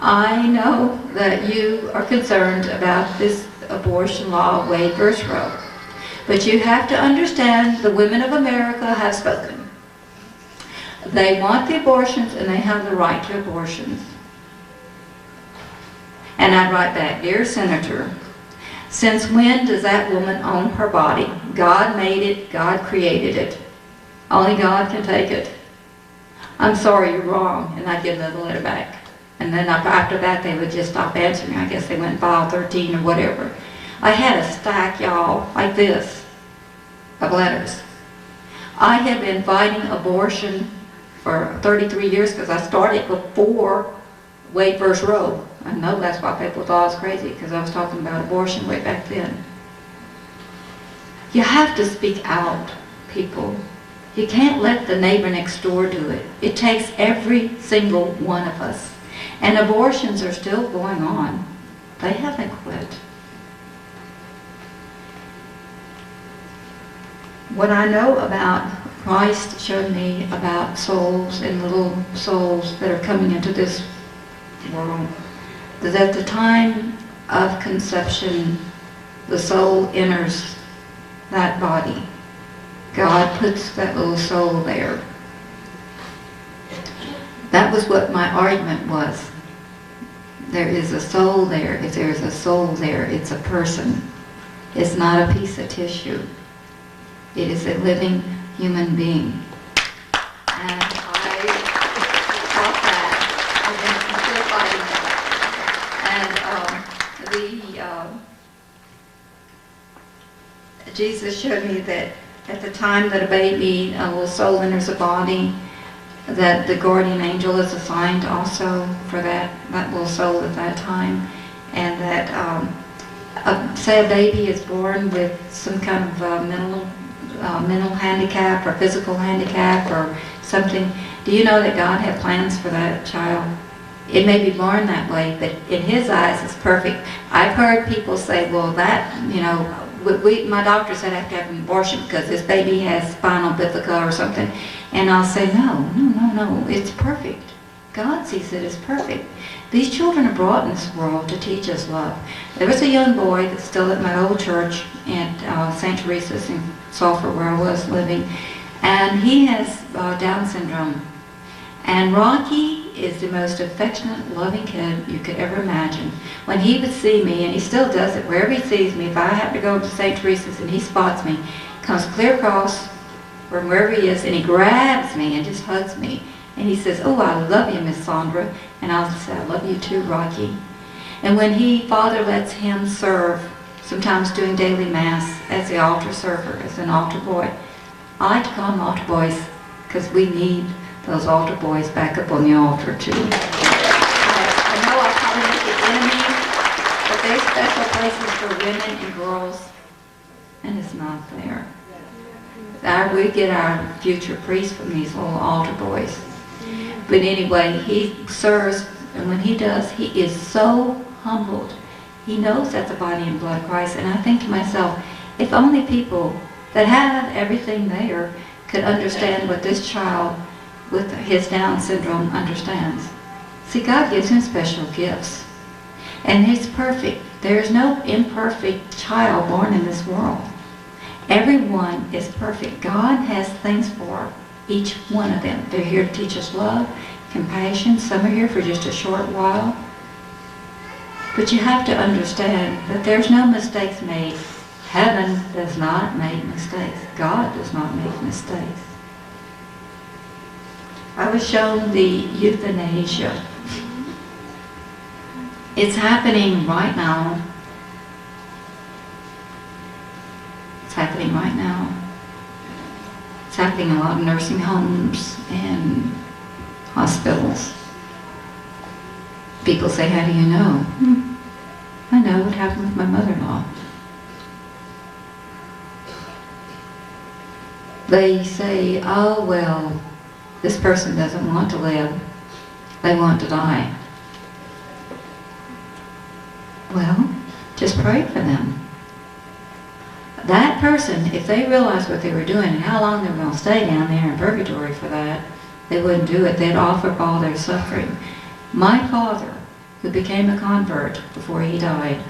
I know that you are concerned about this abortion law, Wade vs. Roe. But you have to understand the women of America have spoken. They want the abortions, and they have the right to abortions. And I'd write back, Dear Senator, since when does that woman own her body? God made it, God created it. Only God can take it. I'm sorry, you're wrong. And I'd get another letter back. And then after that, they would just stop answering. I guess they went and filed 13 or whatever. I had a stack, y'all, like this, of letters. I had been fighting abortion for 33 years because I started before Wade vs. Roe. I know that's why people thought I was crazy, because I was talking about abortion way back then. You have to speak out, people. You can't let the neighbor next door do it. It takes every single one of us. And abortions are still going on. They haven't quit. What I know about Christ showed me about souls and little souls that are coming into this world. That at the time of conception, the soul enters that body. God puts that little soul there. That was what my argument was. There is a soul there. If there's a soul there, it's a person. It's not a piece of tissue. It is a living human being. And I thought that, and I'm still fighting that. And Jesus showed me that at the time that a baby, a little soul enters a body, that the guardian angel is assigned also for that little soul at that time. And that, say a baby is born with some kind of mental handicap or physical handicap or something, do you know that God had plans for that child? It may be born that way, but in His eyes it's perfect. I've heard people say, well, that, you know, my doctor said I have to have an abortion because this baby has spinal bifida or something. And I'll say, no, it's perfect. God sees it as perfect. These children are brought in this world to teach us love. There was a young boy that's still at my old church at St. Teresa's in Sulphur, where I was living, and he has Down syndrome. And Rocky is the most affectionate, loving kid you could ever imagine. When he would see me, and he still does it, wherever he sees me, if I have to go to St. Teresa's and he spots me, comes clear across from wherever he is, and he grabs me and just hugs me. And he says, oh, I love you, Miss Sondra. And I'll say, I love you too, Rocky. And when Father lets him serve, sometimes doing daily mass as the altar server, as an altar boy, I like to call them altar boys. because we need those altar boys back up on the altar too. I know I'll probably make it enemies, but there's special places for women and girls, and it's not there. We get our future priests from these little altar boys. But anyway, he serves, and when he does, he is so humbled. He knows that's the body and blood of Christ, and I think to myself, if only people that have everything there could understand what this child with his Down syndrome understands. See, God gives him special gifts, and he's perfect. There's no imperfect child born in this world. Everyone is perfect. God has things for each one of them. They're here to teach us love, compassion. Some are here for just a short while. But you have to understand that there's no mistakes made. Heaven does not make mistakes. God does not make mistakes. I was shown the euthanasia. It's happening right now. It's happening right now. It's happening in a lot of nursing homes and hospitals. People say, how do you know? I know what happened with my mother-in-law. They say, oh, well, this person doesn't want to live. They want to die. Well, just pray for them. That person, if they realized what they were doing and how long they were going to stay down there in purgatory for that, they wouldn't do it. They'd offer up all their suffering. My father, who became a convert before he died,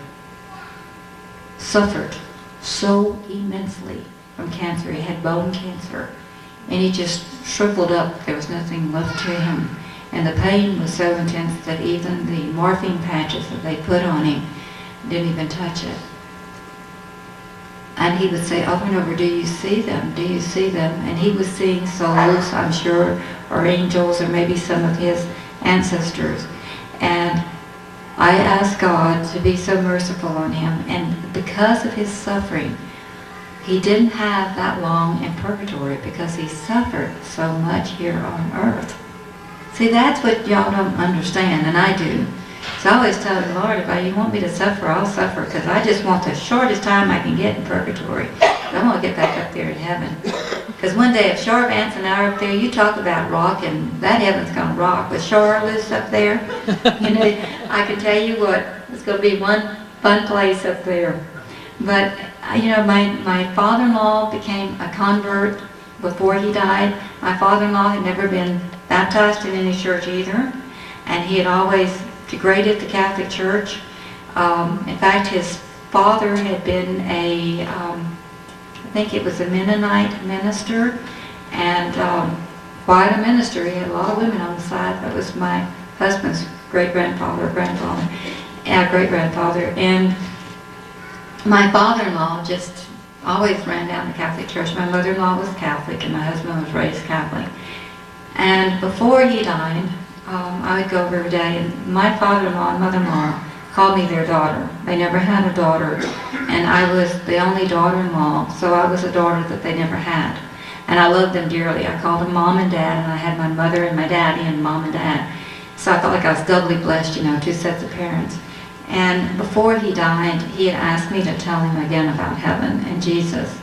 suffered so immensely from cancer. He had bone cancer, and he just shriveled up. There was nothing left to him. And the pain was so intense that even the morphine patches that they put on him didn't even touch it. And he would say over and over, do you see them? Do you see them? And he was seeing souls, I'm sure, or angels, or maybe some of his ancestors. And I asked God to be so merciful on him. And because of his suffering, he didn't have that long in purgatory because he suffered so much here on earth. See, that's what y'all don't understand, and I do. So I always tell the Lord, if you want me to suffer, I'll suffer, because I just want the shortest time I can get in purgatory. I want to get back up there in heaven. Because one day, if Char Vance and I are up there, you talk about rocking, that heaven's going to rock. With Char Liz up there, you know, I can tell you what, it's going to be one fun place up there. But, you know, my father-in-law became a convert before he died. My father-in-law had never been baptized in any church either, and he had always degraded the Catholic Church. In fact, his father had been I think it was a Mennonite minister, and quite a minister. He had a lot of women on the side. That was my husband's great-grandfather, great-grandfather, and my father-in-law just always ran down the Catholic Church. My mother-in-law was Catholic, and my husband was raised Catholic. And before he died, I would go over every day, and my father-in-law and mother-in-law called me their daughter. They never had a daughter, and I was the only daughter-in-law, so I was a daughter that they never had. And I loved them dearly. I called them Mom and Dad, and I had my mother and my daddy and Mom and Dad. So I felt like I was doubly blessed, you know, two sets of parents. And before he died, he had asked me to tell him again about heaven and Jesus.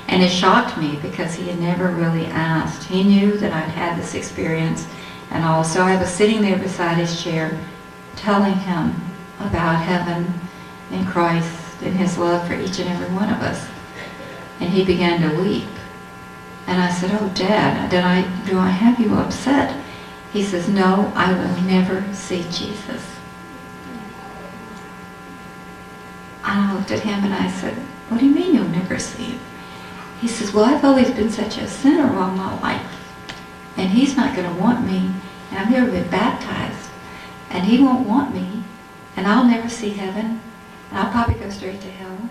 And it shocked me because he had never really asked. He knew that I'd had this experience. And also I was sitting there beside his chair telling him about heaven and Christ and his love for each and every one of us. And he began to weep. And I said, oh, Dad, do I have you upset? He says, no, I will never see Jesus. And I looked at him and I said, what do you mean you'll never see him? He says, well, I've always been such a sinner all my life, and he's not going to want me, and I've never been baptized, and he won't want me, and I'll never see heaven, and I'll probably go straight to hell.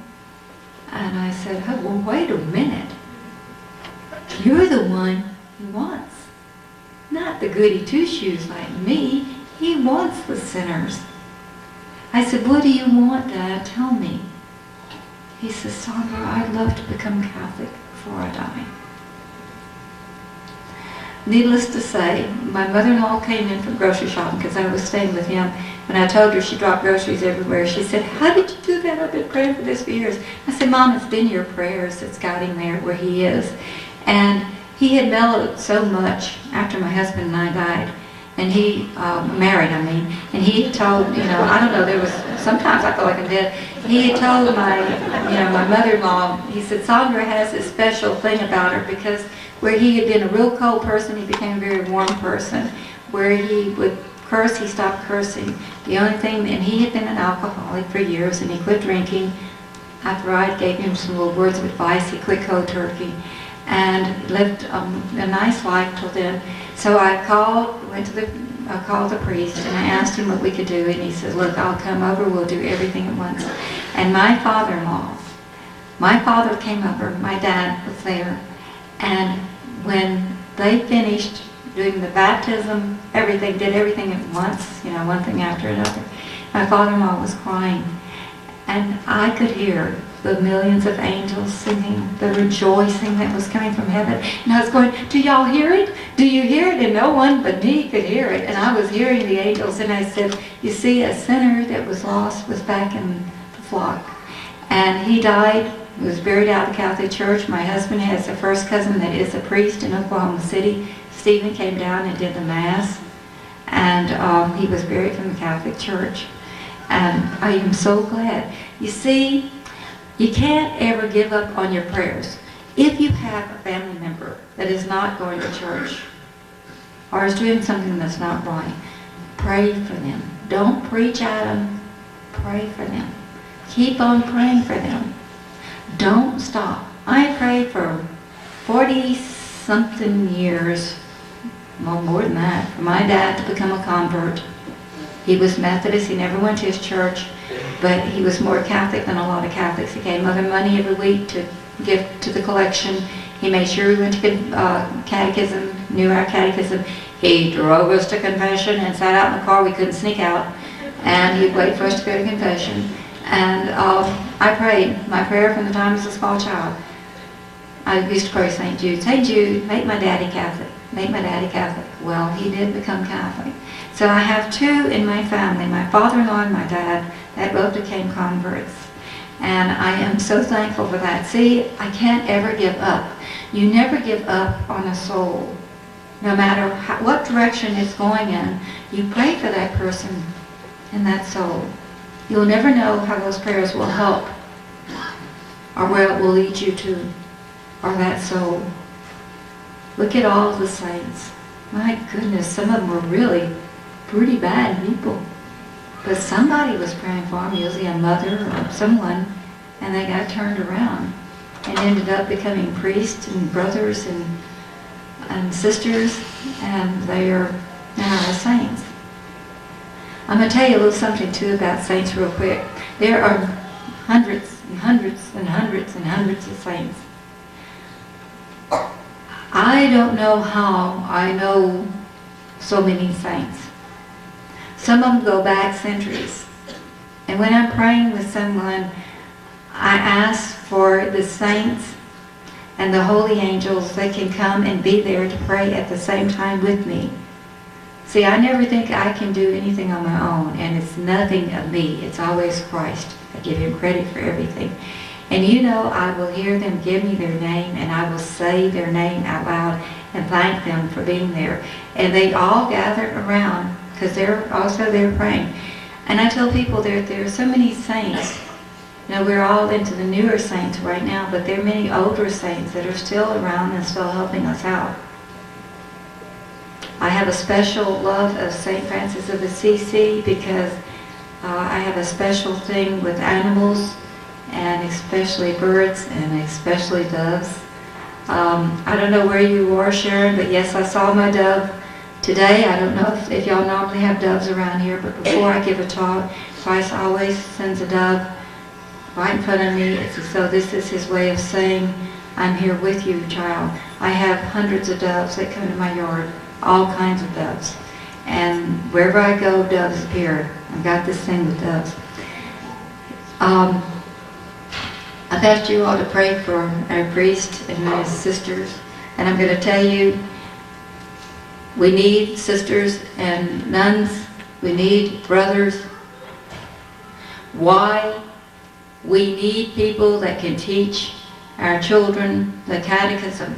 And I said, oh, well, wait a minute. You're the one he wants, not the goody two-shoes like me. He wants the sinners. I said, what do you want, Dad? Tell me. He says, Sondra, I'd love to become Catholic before I die. needless to say, my mother-in-law came in from grocery shopping because I was staying with him. When I told her she dropped groceries everywhere, she said, "How did you do that? I've been praying for this for years." I said, "Mom, it's been your prayers that's got him there where he is." And he had mellowed so much after my husband and I died. And he, married, I mean, and he told, I don't know, there was, sometimes I feel like I'm dead. He had told my mother-in-law, he said, "Sondra has this special thing about her because where he had been a real cold person, he became a very warm person. Where he would curse, he stopped cursing. The only thing, and he had been an alcoholic for years, and he quit drinking. After I gave him some little words of advice, he quit cold turkey and lived a nice life till then. So I called the priest, and I asked him what we could do, and he said, "Look, I'll come over, we'll do everything at once." And my father came over, my dad was there, and when they finished doing the baptism, did everything at once, one thing after another, my father-in-law was crying, and I could hear the millions of angels singing, the rejoicing that was coming from heaven. And I was going, "Do y'all hear it? Do you hear it?" And no one but me could hear it. And I was hearing the angels, and I said, "You see, a sinner that was lost was back in the flock." And he died. He was buried out of the Catholic Church. My husband has a first cousin that is a priest in Oklahoma City. Stephen came down and did the Mass. And he was buried from the Catholic Church. And I am so glad. You see, you can't ever give up on your prayers. If you have a family member that is not going to church or is doing something that's not right, pray for them. Don't preach at them. Pray for them. Keep on praying for them. Don't stop. I prayed for 40-something years, well, more than that, for my dad to become a convert. He was Methodist. He never went to his church, but he was more Catholic than a lot of Catholics. He gave Mother money every week to give to the collection. He made sure we went to catechism, knew our catechism. He drove us to confession and sat out in the car. We couldn't sneak out. And he'd wait for us to go to confession. And I prayed. My prayer from the time I was a small child, I used to pray St. Jude. "St. Jude, make my daddy Catholic. Make my daddy Catholic." Well, he did become Catholic. So I have two in my family, my father-in-law and my dad, that both became converts. And I am so thankful for that. See, I can't ever give up. You never give up on a soul. No matter what direction it's going in, you pray for that person and that soul. You'll never know how those prayers will help or where it will lead you to, or that soul. Look at all the saints. My goodness, some of them were really pretty bad people. But somebody was praying for them, usually a mother or someone, and they got turned around and ended up becoming priests and brothers and sisters, and they are now saints. I'm going to tell you a little something too about saints real quick. There are hundreds and hundreds and hundreds and hundreds of saints. I don't know how I know so many saints. Some of them go back centuries. And when I'm praying with someone, I ask for the saints and the holy angels that can come and be there to pray at the same time with me. See, I never think I can do anything on my own, and it's nothing of me. It's always Christ. I give him credit for everything. And I will hear them give me their name, and I will say their name out loud and thank them for being there. And they all gather around because they're also there praying. And I tell people there are so many saints. We're all into the newer saints right now, but there are many older saints that are still around and still helping us out. I have a special love of St. Francis of Assisi because I have a special thing with animals, and especially birds, and especially doves. I don't know where you are, Sharon, but yes, I saw my dove today. I don't know if y'all normally have doves around here, but before I give a talk, Christ always sends a dove right in front of me. So this is his way of saying, "I'm here with you, child." I have hundreds of doves that come to my yard, all kinds of doves. And wherever I go, doves appear. I've got this thing with doves. I've asked you all to pray for our priest and his sisters, and I'm going to tell you, We need sisters and nuns. We need brothers. Why? We need people that can teach our children the catechism.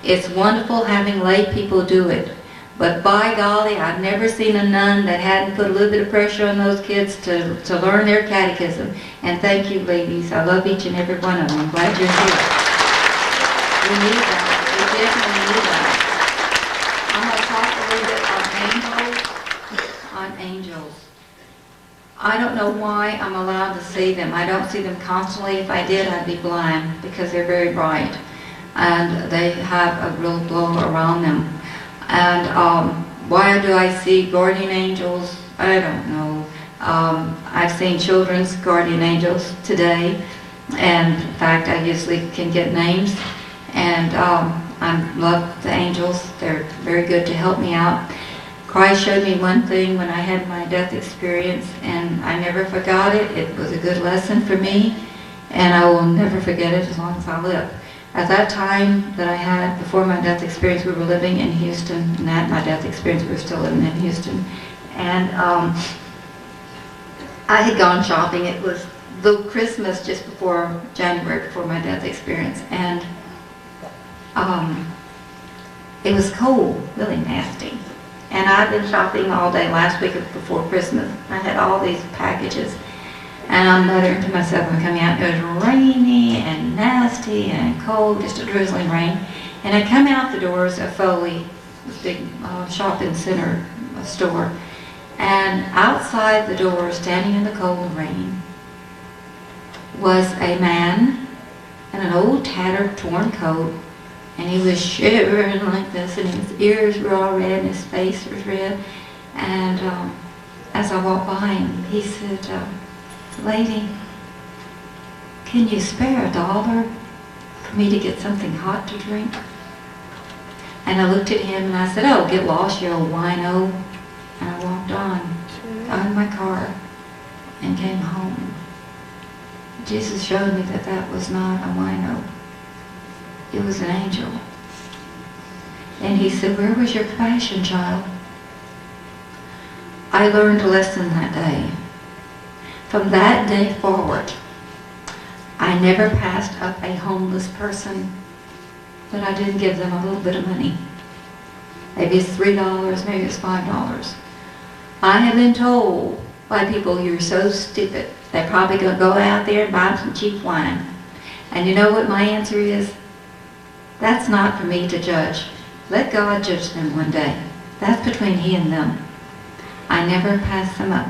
It's wonderful having lay people do it. But by golly, I've never seen a nun that hadn't put a little bit of pressure on those kids to learn their catechism. And thank you, ladies. I love each and every one of them. I'm glad you're here. We need that. We definitely need that. I'm going to talk a little bit on angels. I don't know why I'm allowed to see them. I don't see them constantly. If I did, I'd be blind because they're very bright. And they have a real glow around them. And why do I see guardian angels? I don't know. I've seen children's guardian angels today, and in fact I usually can get names, and I love the angels. They're very good to help me out. Christ showed me one thing when I had my death experience, and I never forgot it. It was a good lesson for me, and I will never forget it as long as I live. At that time that I had, before my death experience, we were living in Houston, and at my death experience, we were still living in Houston. And I had gone shopping. It was the Christmas just before January, before my death experience, and it was cold, really nasty. And I'd been shopping all day last week before Christmas. I had all these packages. And I'm muttering to myself, I'm coming out, it was rainy and nasty and cold, just a drizzling rain. And I come out the doors of Foley, this big shopping center store, and outside the door, standing in the cold rain, was a man in an old tattered, torn coat, and he was shivering like this, and his ears were all red, and his face was red. And as I walked by him, he said, "Lady, can you spare $1 for me to get something hot to drink?" And I looked at him and I said, "Oh, get lost, you old wino." And I walked on, got in my car, and came home. Jesus showed me that that was not a wino. It was an angel. And he said, "Where was your compassion, child?" I learned a lesson that day. From that day forward, I never passed up a homeless person that I didn't give them a little bit of money. Maybe it's $3, maybe it's $5. I have been told by people, "You're so stupid. They're probably going to go out there and buy some cheap wine." And you know what my answer is? That's not for me to judge. Let God judge them one day. That's between He and them. I never pass them up.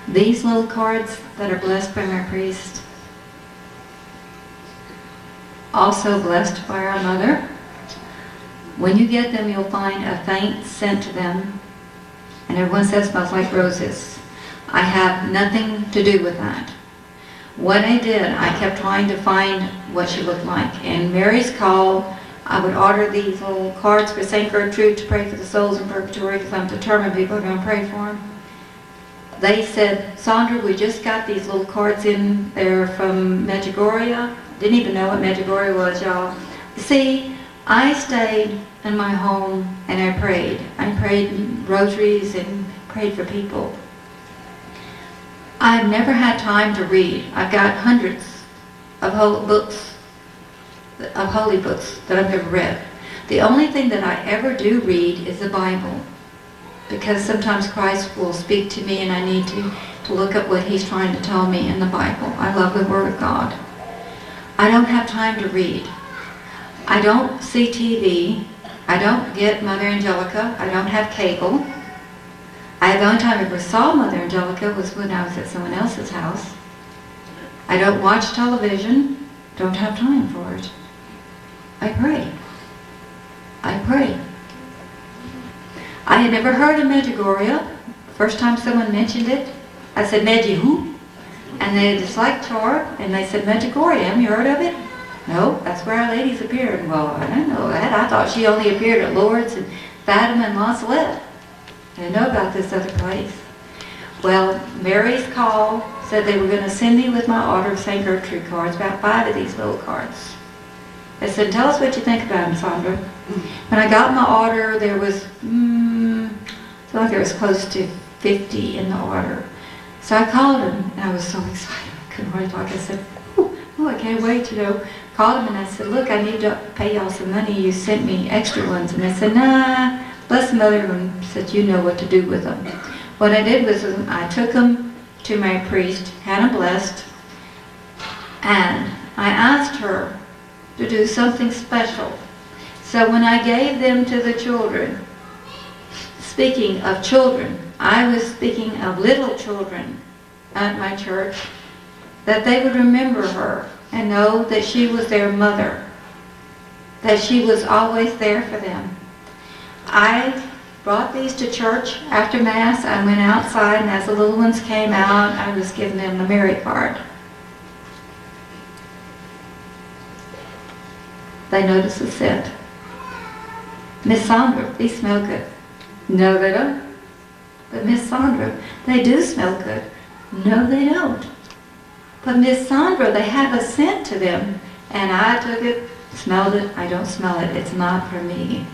These little cards that are blessed by my priest, also blessed by our mother. When you get them, you'll find a faint scent to them, and everyone says it smells like roses. I have nothing to do with that. What I did, I kept trying to find what she looked like. In Mary's Call, I would order these little cards for St. Gertrude to pray for the souls in purgatory, because I'm determined people are going to pray for them. They said, "Sondra, we just got these little cards in there from Medjugorje." Didn't even know what Medjugorje was, y'all. See, I stayed in my home and I prayed. I prayed rosaries and prayed for people. I've never had time to read. I've got hundreds of holy books that I've never read. The only thing that I ever do read is the Bible, because sometimes Christ will speak to me and I need to look up what He's trying to tell me in the Bible. I love the Word of God. I don't have time to read. I don't see TV. I don't get Mother Angelica. I don't have cable. The only time I ever saw Mother Angelica was when I was at someone else's house. I don't watch television. Don't have time for it. I pray. I pray. I had never heard of Medjugorje. First time someone mentioned it, I said, "Medji who?" And they disliked her, and they said, "Medjugorje, have you heard of it?" "No, that's where Our Lady's appeared." "Well, I didn't know that. I thought she only appeared at Lourdes and Fatima and La Salette. I didn't know about this other place." Well, Mary's Call said they were going to send me with my order of St. Gertrude cards, about 5 of these little cards. I said, tell us what you think about him, Sondra. When I got my order, there was, I feel like there was close to 50 in the order. So I called him, and I was so excited. I couldn't hardly talk. I said, oh, I can't wait, you know. Called him, and I said, look, I need to pay y'all some money. You sent me extra ones. And they said, nah, bless the mother, and said, you know what to do with them. What I did was I took them to my priest, had them blessed, and I asked her to do something special. So when I gave them to the children, speaking of children, I was speaking of little children at my church, that they would remember her and know that she was their mother, that she was always there for them. I brought these to church after Mass. I went outside, and as the little ones came out, I was giving them the Mary card. They noticed the scent. Miss Sondra, these smell good. No, they don't. But Miss Sondra, they do smell good. No, they don't. But Miss Sondra, they have a scent to them. And I took it, smelled it. I don't smell it. It's not for me.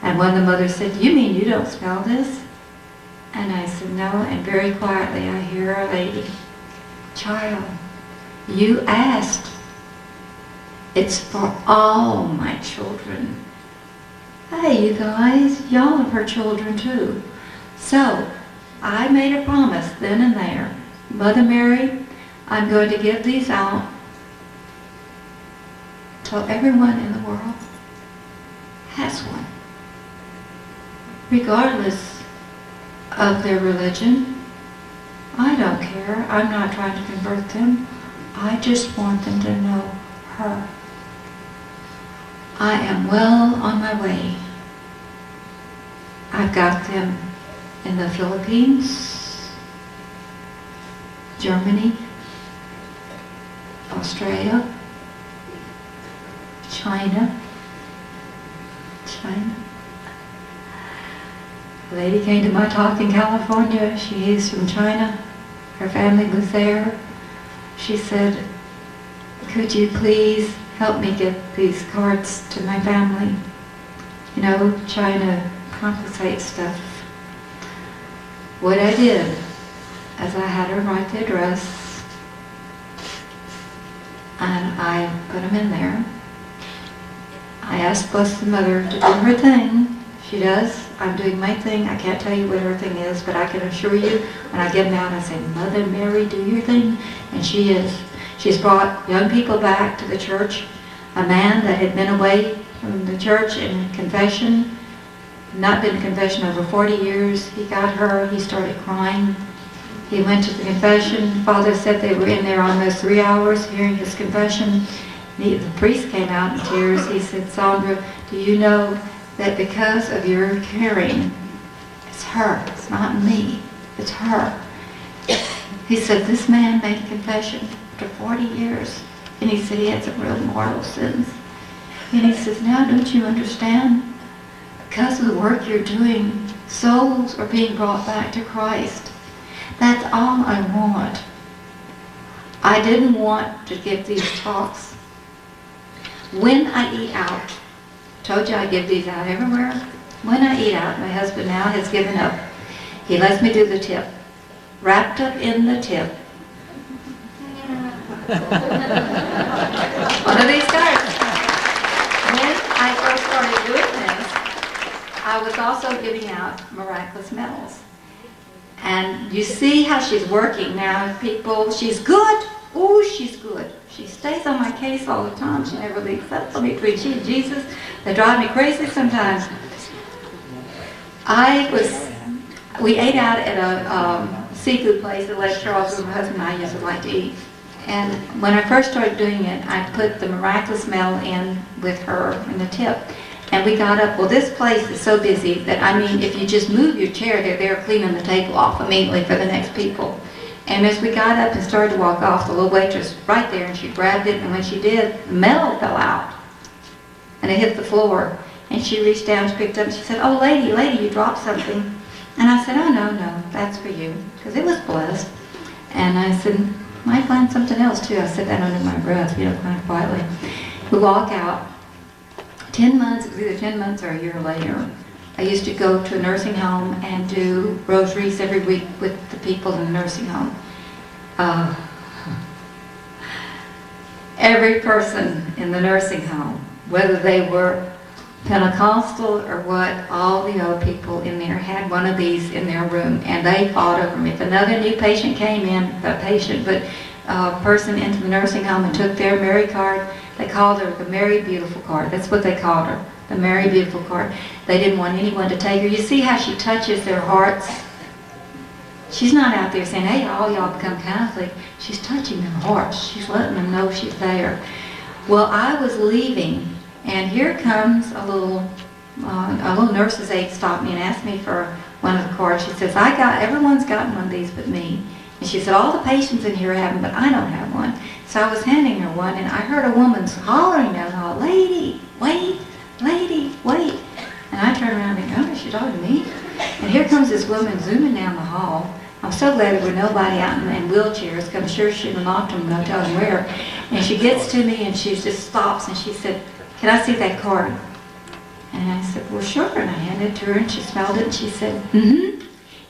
And one of the mothers said, you mean you don't smell this? And I said, no. And very quietly I hear a lady, child, you asked. It's for all my children. Hey, you guys, y'all are her children too. So, I made a promise then and there. Mother Mary, I'm going to give these out till everyone in the world has one. Regardless of their religion. I don't care. I'm not trying to convert them. I just want them to know her. I am well on my way. I've got them in the Philippines, Germany, Australia, China. A lady came to my talk in California. She is from China. Her family was there. She said, could you please help me get these cards to my family? You know, China complicates stuff. What I did is I had her write the address, and I put them in there. I asked Blessed Mother to do her thing. She does. I'm doing my thing. I can't tell you what her thing is, but I can assure you, when I get them out, I say, Mother Mary, do your thing. And she is. She's brought young people back to the church. A man that had been away from the church in confession, not been in confession over 40 years, he got her, he started crying. He went to the confession. Father said they were in there almost 3 hours hearing his confession. The priest came out in tears. He said, Sondra, do you know that because of your caring, it's her, it's not me, it's her. He said, this man made a confession after 40 years. And he said he had some real mortal sins. And he says, now don't you understand? Because of the work you're doing, souls are being brought back to Christ. That's all I want. I didn't want to give these talks. When I eat out, told you I give these out everywhere. When I eat out, my husband now has given up. He lets me do the tip. Wrapped up in the tip. One of these cards. When I first started doing this, I was also giving out miraculous medals. And you see how she's working now, people. She's good. Oh, she's good. She stays on my case all the time. She never leaves. That's between she and Jesus. They drive me crazy sometimes. We ate out at a seafood place at Lake Charles where my husband and I used to like to eat. And when I first started doing it, I put the miraculous medal in with her in the tip. And we got up. Well, this place is so busy that, I mean, if you just move your chair, they're there cleaning the table off immediately for the next people. And as we got up and started to walk off, the little waitress right there, and she grabbed it, and when she did, the medal fell out. And it hit the floor. And she reached down, she picked it up, and she said, oh, lady, you dropped something. And I said, oh, no, that's for you, because it was blessed. And I said, might find something else, too. I said that under my breath, kind of quietly. We walk out. 10 months, it was either 10 months or a year later, I used to go to a nursing home and do rosaries every week with the people in the nursing home. Every person in the nursing home, whether they were Pentecostal or what, all the old people in there had one of these in their room, and they fought over them. If another new patient came in, a person into the nursing home and took their Mary card, they called her the Mary Beautiful card. That's what they called her, the Mary Beautiful card. They didn't want anyone to take her. You see how she touches their hearts? She's not out there saying, hey, all y'all become Catholic. She's touching their hearts. She's letting them know she's there. Well, I was leaving, and here comes a little nurse's aide stopped me and asked me for one of the cards. She says, everyone's gotten one of these but me. And she said, all the patients in here have them, but I don't have one. So I was handing her one, and I heard a woman hollering down the hall, lady, wait, lady, wait. And I turned around and go, oh, she's talking to me. And here comes this woman zooming down the hall. I'm so glad there were nobody out in wheelchairs, because I'm sure she'd have knocked them, no telling where. And she gets to me, and she just stops, and she said, can I see that card? And I said, well, sure. And I handed it to her, and she smelled it, and she said,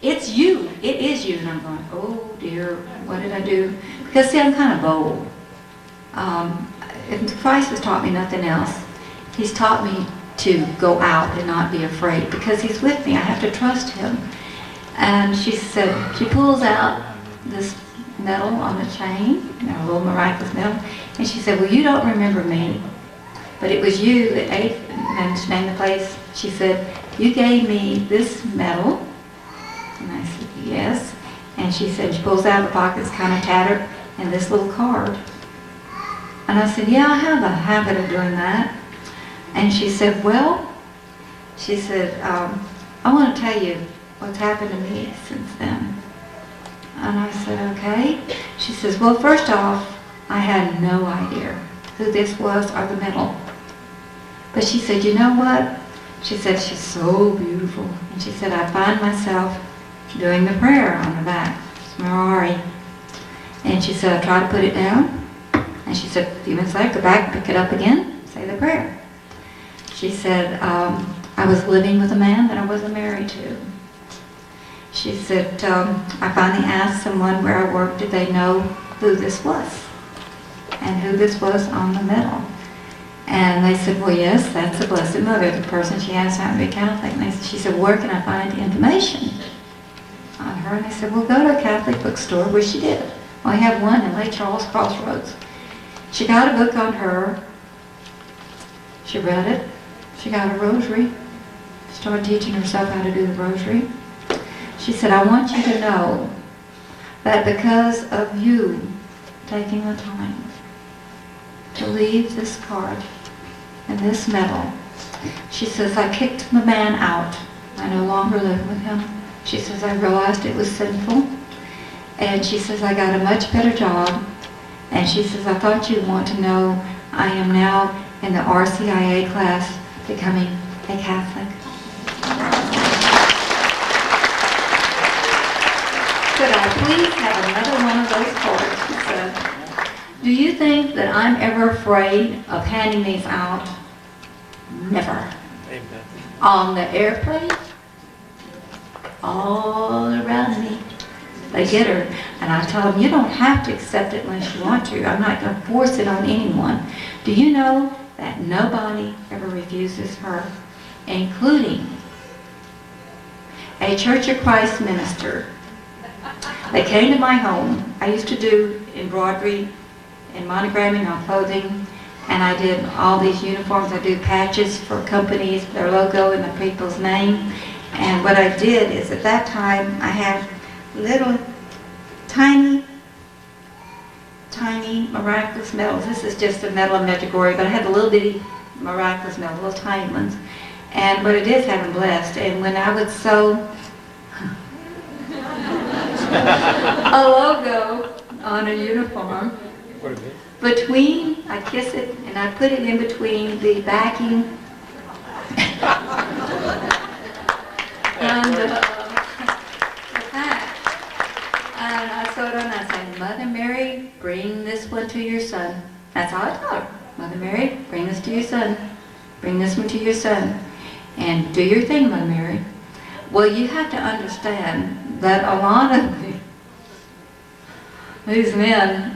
it's you. It is you. And I'm going, oh, dear, what did I do? Because, see, I'm kind of bold. If Christ has taught me nothing else, he's taught me to go out and not be afraid, because he's with me. I have to trust him. And she said, she pulls out this medal on the chain, a little miraculous medal, and she said, well, you don't remember me, but it was you that ate, and she named the place. She said, you gave me this medal. And I said, yes. And she said, she pulls out of the pocket, it's kind of tattered, and this little card. And I said, yeah, I have a habit of doing that. And she said, well, she said, I want to tell you what's happened to me since then. And I said, okay. She says, well, first off, I had no idea who this was or the medal. But she said, you know what? She said, she's so beautiful. And she said, I find myself doing the prayer on the back, Smarari. And she said, I try to put it down. And she said, a few minutes later, go back, pick it up again, say the prayer. She said, I was living with a man that I wasn't married to. She said, I finally asked someone where I worked, did they know who this was? And who this was on the medal. And they said, well, yes, that's the Blessed Mother, the person she asked how to be Catholic. And she said, where can I find information on her? And they said, well, go to a Catholic bookstore, which she did. Well, I have one in Lake Charles Crossroads. She got a book on her. She read it. She got a rosary. Started teaching herself how to do the rosary. She said, I want you to know that because of you taking the time to leave this card and this medal, she says, I kicked the man out. I no longer live with him. She says, I realized it was sinful. And she says, I got a much better job. And she says, I thought you'd want to know I am now in the RCIA class becoming a Catholic. Could I please have another one of those cards? She said, do you think that I'm ever afraid of handing these out? Never. Amen. On the airplane, all around me, they get her. And I tell them, you don't have to accept it unless you want to. I'm not going to force it on anyone. Do you know that nobody ever refuses her, including a Church of Christ minister? They came to my home. I used to do embroidery and monogramming on clothing, and I did all these uniforms. I do patches for companies, their logo and the people's name. And what I did is, at that time, I had little tiny miraculous medals. This is just a medal of Medjugorje, but I had the little bitty miraculous medals, little tiny ones. And what it is, have them blessed. And when I would sew a logo on a uniform, I kiss it and I put it in between the backing and the back. And I sewed on and I said, Mother Mary, bring this one to your son. That's all I told her. Mother Mary, bring this to your son. Bring this one to your son. And do your thing, Mother Mary. Well, you have to understand that a lot of these men,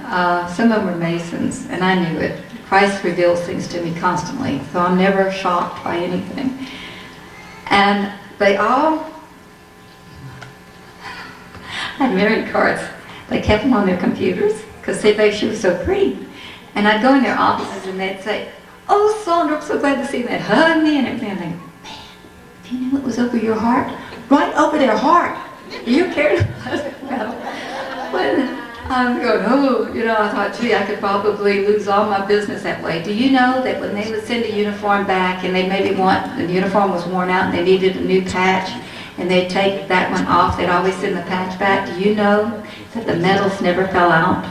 some of them were Masons, and I knew it. Christ reveals things to me constantly, so I'm never shocked by anything. And they all had married cards. They kept them on their computers because they thought she was so pretty. And I'd go in their offices and they'd say, "Oh, Sondra, I'm so glad to see you." They'd hug me and everything. I'm like, man, if you knew what was over your heart, right over their heart. You cared about when I'm going, oh, you know, I thought, gee, I could probably lose all my business that way. Do you know that when they would send a uniform back and they maybe the uniform was worn out and they needed a new patch, and they'd take that one off, they'd always send the patch back. Do you know that the medals never fell out?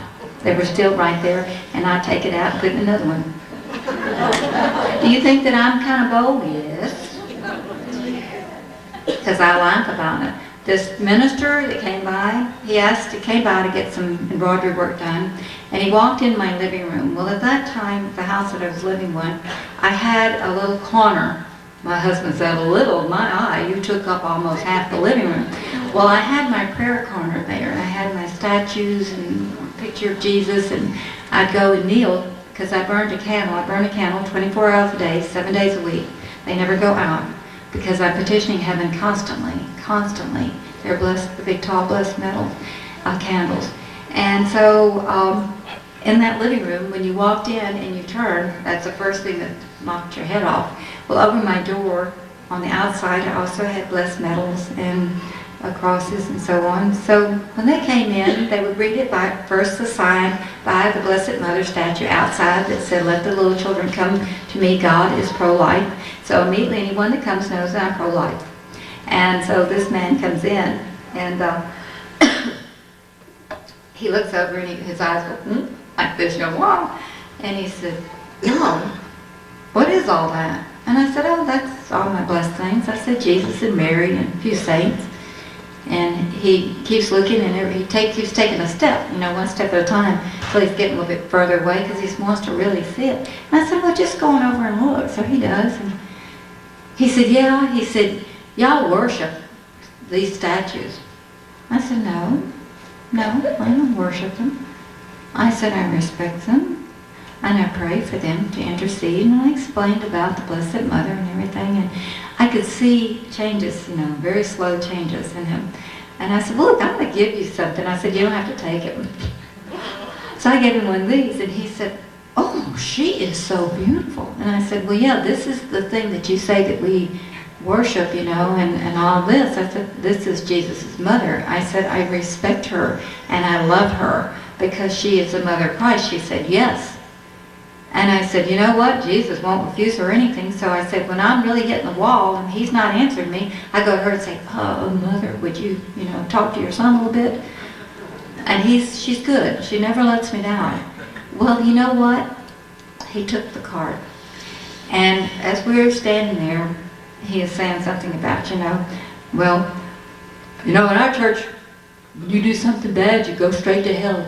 They were still right there, and I'd take it out and put in another one. Do you think that I'm kind of bold? Yes. Because I laugh about it. This minister that came by, he came by to get some embroidery work done, and he walked in my living room. Well, at that time, the house that I was living in, I had a little corner. My husband said, "A little, my eye, you took up almost half the living room." Well, I had my prayer corner there. I had my statues and a picture of Jesus, and I'd go and kneel because I burned a candle. I burn a candle 24 hours a day, 7 days a week. They never go out because I'm petitioning heaven constantly, constantly. They're blessed, the big tall blessed metal candles. And so in that living room, when you walked in and you turned, that's the first thing that knocked your head off. Well, over my door on the outside, I also had blessed metals and crosses and so on. So when they came in, they would read it by first the sign by the Blessed Mother statue outside that said, "Let the little children come to me, God is pro-life." So immediately anyone that comes knows that I'm pro-life. And so this man comes in, and he looks over and his eyes go, like this, you know, wow. And he said, "Mom, what is all that?" And I said, "Oh, that's all my blessed things." I said, "Jesus and Mary and a few saints." And he keeps looking, and he keeps taking a step, you know, one step at a time, so he's getting a little bit further away because he wants to really see it. And I said, "Well, just go on over and look." So he does. And he said, "Yeah." He said, "Y'all worship these statues." I said, No, I don't worship them. I said, "I respect them, and I pray for them to intercede." And I explained about the Blessed Mother and everything, and I could see changes, you know, very slow changes in him. And I said, "Look, I'm going to give you something." I said, "You don't have to take it." So I gave him one of these, and he said, "Oh, she is so beautiful." And I said, "Well, yeah, this is the thing that you say that we worship, you know, and all this." I said, "This is Jesus' mother." I said, "I respect her and I love her because she is the mother of Christ." She said, "Yes." And I said, "You know what? Jesus won't refuse her anything." So I said, when I'm really hitting the wall and he's not answering me, I go to her and say, "Oh, Mother, would you, you know, talk to your son a little bit?" And she's good. She never lets me down. Well, you know what? He took the card. And as we were standing there, he is saying something about, you know, well, you know, in our church, when you do something bad, you go straight to hell.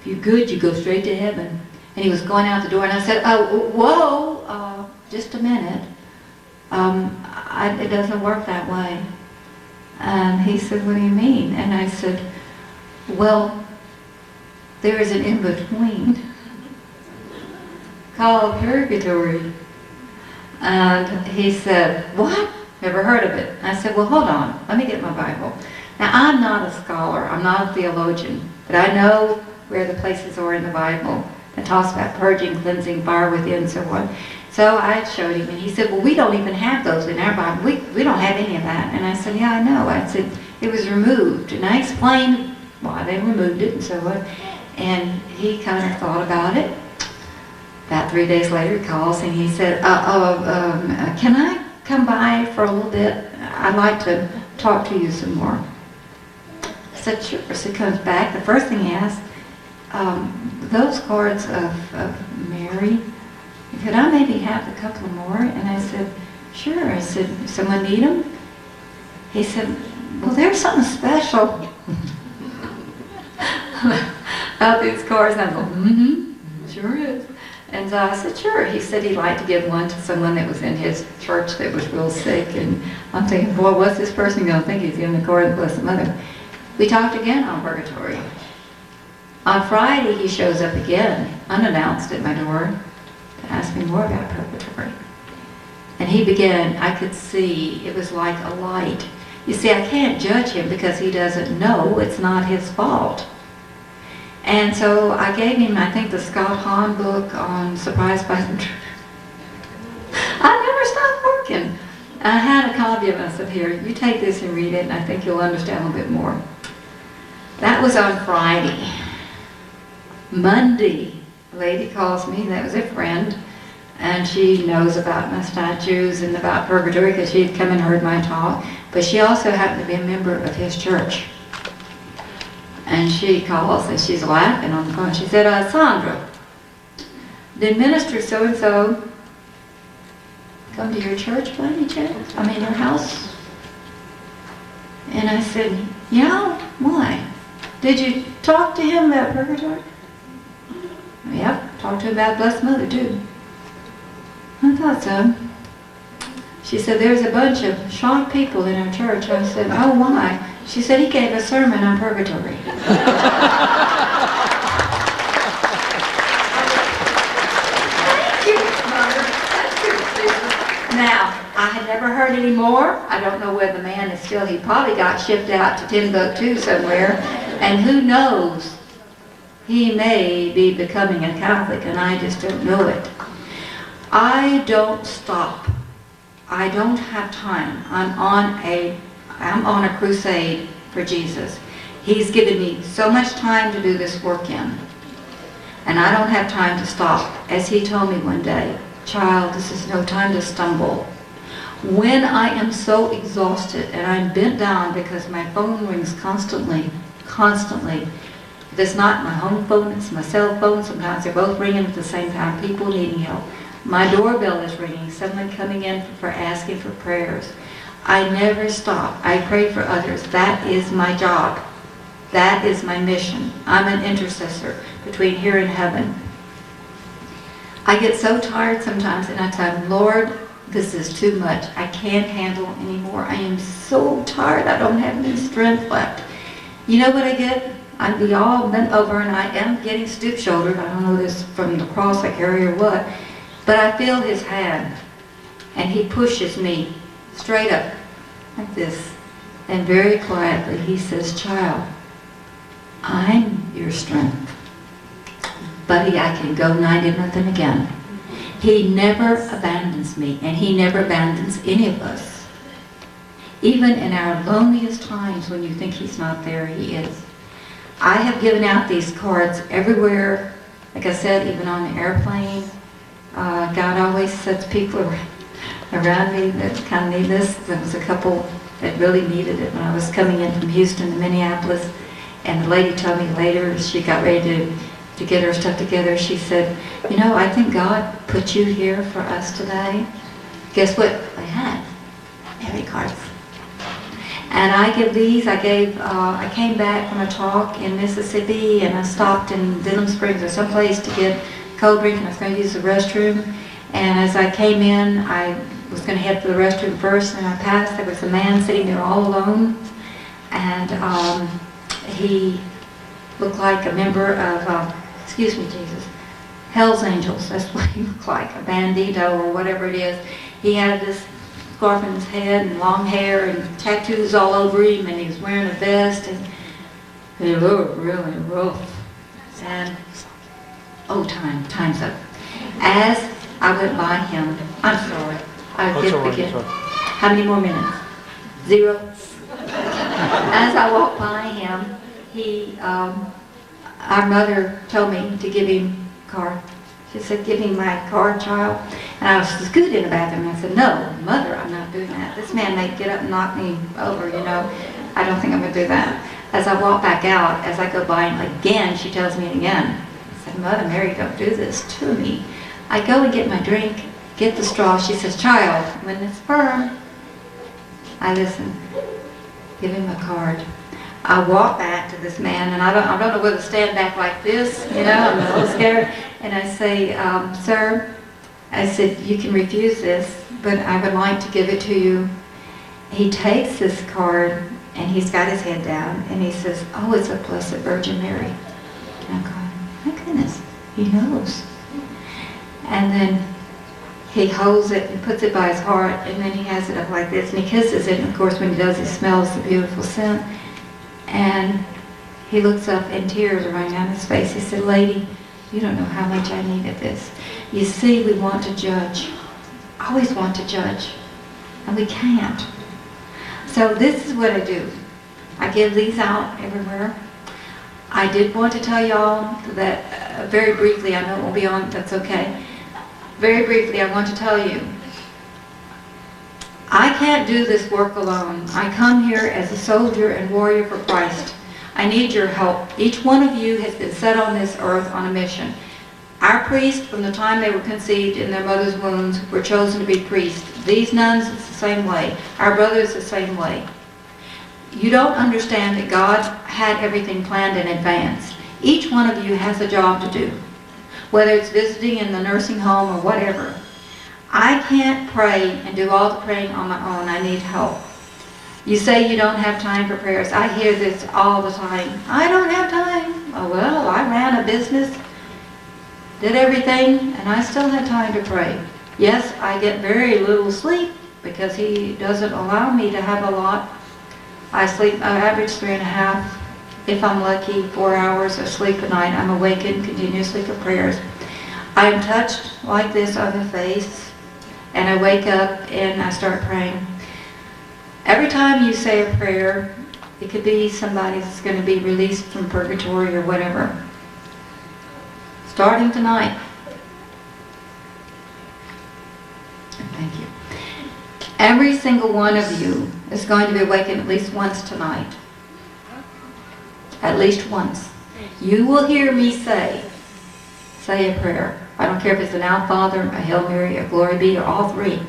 If you're good, you go straight to heaven. And he was going out the door, and I said, "Oh, whoa, just a minute. It doesn't work that way." And he said, "What do you mean?" And I said, "Well, there is an in-between called purgatory." And he said, "What? Never heard of it." I said, "Well, hold on. Let me get my Bible." Now, I'm not a scholar. I'm not a theologian. But I know where the places are in the Bible that talks about purging, cleansing, fire within, and so on. So I showed him, and he said, "Well, we don't even have those in our Bible. We don't have any of that." And I said, "Yeah, I know." I said, "It was removed." And I explained why they removed it and so on. And he kind of thought about it. About 3 days later, he calls and he said, "Can I come by for a little bit? I'd like to talk to you some more." I said, "Sure." So he comes back. The first thing he asked, "Those cards of Mary, could I maybe have a couple more?" And I said, "Sure." I said, "Someone need them?" He said, "Well, there's something special about these cards." And I go, "Sure is." And so I said, sure. He said he'd like to give one to someone that was in his church that was real sick. And I'm thinking, boy, what's this person going to think he's giving the card to the Blessed Mother? We talked again on purgatory. On Friday, he shows up again, unannounced at my door, to ask me more about purgatory. And he began, I could see, it was like a light. You see, I can't judge him because he doesn't know. It's not his fault. And so I gave him, I think, the Scott Hahn book on Surprised by the Truth. I never stopped working. I had a copy of it. I said, here, you take this and read it, and I think you'll understand a little bit more. That was on Friday. Monday, a lady calls me, that was a friend, and she knows about my statues and about purgatory because she had come and heard my talk, but she also happened to be a member of his church. And she calls and she's laughing on the phone. She said, Sondra, did Minister so-and-so come to your church by any chance? I mean, your house? And I said, yeah, why? Did you talk to him about purgatory? Yep, talked to him about Blessed Mother too. I thought so. She said, there's a bunch of shocked people in our church. I said, oh, why? She said, he gave a sermon on purgatory. Thank you, Mother. That's good. Now, I had never heard any more. I don't know where the man is still. He probably got shipped out to Timbuktu somewhere. And who knows, he may be becoming a Catholic, and I just don't know it. I don't stop. I don't have time. I'm on a crusade for Jesus. He's given me so much time to do this work in. And I don't have time to stop. As he told me one day, child, this is no time to stumble. When I am so exhausted and I'm bent down because my phone rings constantly, if it's not my home phone, it's my cell phone. Sometimes they're both ringing at the same time, people needing help. My doorbell is ringing, someone coming in for asking for prayers. I never stop. I pray for others. That is my job. That is my mission. I'm an intercessor between here and heaven. I get so tired sometimes and I tell him, Lord, this is too much. I can't handle anymore. I am so tired. I don't have any strength left. You know what I get? I'd be all bent over and I am getting stoop-shouldered. I don't know this from the cross I carry or what. But I feel his hand, and he pushes me straight up like this. And very quietly he says, child, I'm your strength. Buddy, I can go night and nothing again. He never abandons me, and he never abandons any of us. Even in our loneliest times when you think he's not there, he is. I have given out these cards everywhere, like I said, even on the airplane. God always sets people around me that kind of need this. There was a couple that really needed it when I was coming in from Houston to Minneapolis, and the lady told me later, as she got ready to get her stuff together, she said, you know, I think God put you here for us today. Guess what I had? Mary cards. And I give these. I came back from a talk in Mississippi, and I stopped in Denham Springs or someplace to get cold drink, and I was going to use the restroom. And as I came in, I was going to head for the restroom first, and I passed. There was a man sitting there all alone, and he looked like a member of, excuse me, Jesus, Hell's Angels. That's what he looked like, a bandito or whatever it is. He had this scarf on his head and long hair and tattoos all over him, and he was wearing a vest, and he looked really rough. And oh, time's up. As I went by him, I'm sorry, I did forget. How many more minutes? 0. As I walked by him, our mother told me to give him a card. She said, give him my card, child. And I was good in the bathroom. I said, no, Mother, I'm not doing that. This man may get up and knock me over, you know. I don't think I'm going to do that. As I walk back out, as I go by him again, she tells me again. I said, Mother Mary, don't do this to me. I go and get my drink, get the straw. She says, child, when it's firm, I listen. Give him a card. I walk back to this man, and I don't know whether to stand back like this, you know, I'm a little scared. And I say, sir, I said, you can refuse this, but I would like to give it to you. He takes this card, and he's got his head down, and he says, oh, it's a Blessed Virgin Mary. And I'm going, my goodness, he knows. And then he holds it and puts it by his heart, and then he has it up like this, and he kisses it, and of course when he does, he smells the beautiful scent. And he looks up, and tears are running down his face. He said, lady, you don't know how much I needed this. You see, we want to judge. Always want to judge. And we can't. So this is what I do. I give these out everywhere. I did want to tell y'all that very briefly, I know it won't be on, that's okay. Very briefly, I want to tell you, I can't do this work alone. I come here as a soldier and warrior for Christ. I need your help. Each one of you has been set on this earth on a mission. Our priests, from the time they were conceived in their mother's wombs, were chosen to be priests. These nuns, it's the same way. Our brothers, the same way. You don't understand that God had everything planned in advance. Each one of you has a job to do, whether it's visiting in the nursing home or whatever. I can't pray and do all the praying on my own. I need help. You say you don't have time for prayers. I hear this all the time. I don't have time. Oh, well, I ran a business, did everything, and I still had time to pray. Yes, I get very little sleep because he doesn't allow me to have a lot. I average 3.5, if I'm lucky, 4 hours of sleep a night. I'm awakened continuously for prayers. I'm touched like this on the face, and I wake up and I start praying. Every time you say a prayer, it could be somebody that's going to be released from purgatory or whatever. Starting tonight. Thank you. Every single one of you is going to be awakened at least once tonight. At least once. You will hear me say a prayer. I don't care if it's an Our Father, a Hail Mary, a Glory Be, or all three.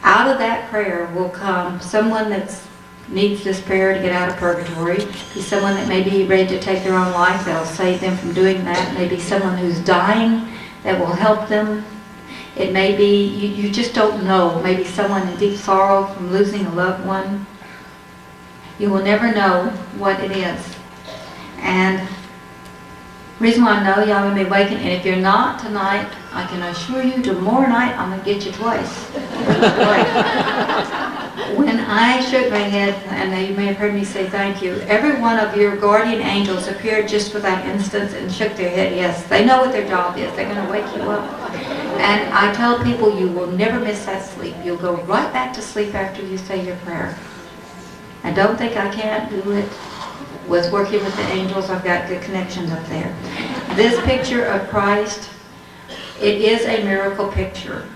Out of that prayer will come someone that needs this prayer to get out of purgatory. Be someone that may be ready to take their own life. That'll save them from doing that. Maybe someone who's dying that will help them. It may be, you just don't know, maybe someone in deep sorrow from losing a loved one. You will never know what it is. And the reason why I know y'all will be awakened, and if you're not tonight, I can assure you tomorrow night I'm going to get you twice. When I shook my head, and you may have heard me say thank you, every one of your guardian angels appeared just for that instant and shook their head. Yes, they know what their job is. They're going to wake you up. And I tell people you will never miss that sleep. You'll go right back to sleep after you say your prayer. I don't think I can't do it. Was working with the angels. I've got good connections up there. This picture of Christ, it is a miracle picture.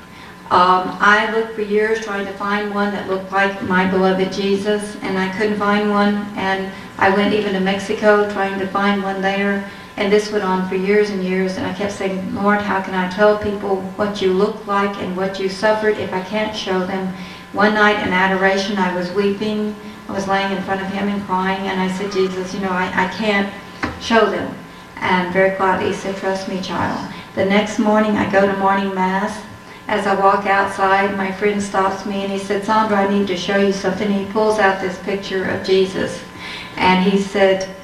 I looked for years trying to find one that looked like my beloved Jesus, and I couldn't find one. And I went even to Mexico trying to find one there. And this went on for years and years, and I kept saying, Lord, how can I tell people what you look like and what you suffered if I can't show them? One night in adoration, I was weeping. I was laying in front of him and crying, and I said, Jesus, you know, I can't show them. And very quietly he said, trust me, child. The next morning, I go to morning mass. As I walk outside, my friend stops me, and he said, Sondra, I need to show you something. He pulls out this picture of Jesus, and he said,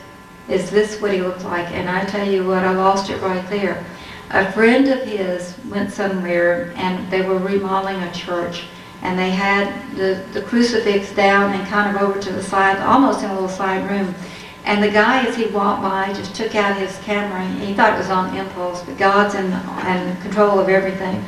is this what he looked like? And I tell you what, I lost it right there. A friend of his went somewhere, and they were remodeling a church, and they had the crucifix down and kind of over to the side, almost in a little side room. And the guy, as he walked by, just took out his camera, and he thought it was on impulse, but God's in control of everything.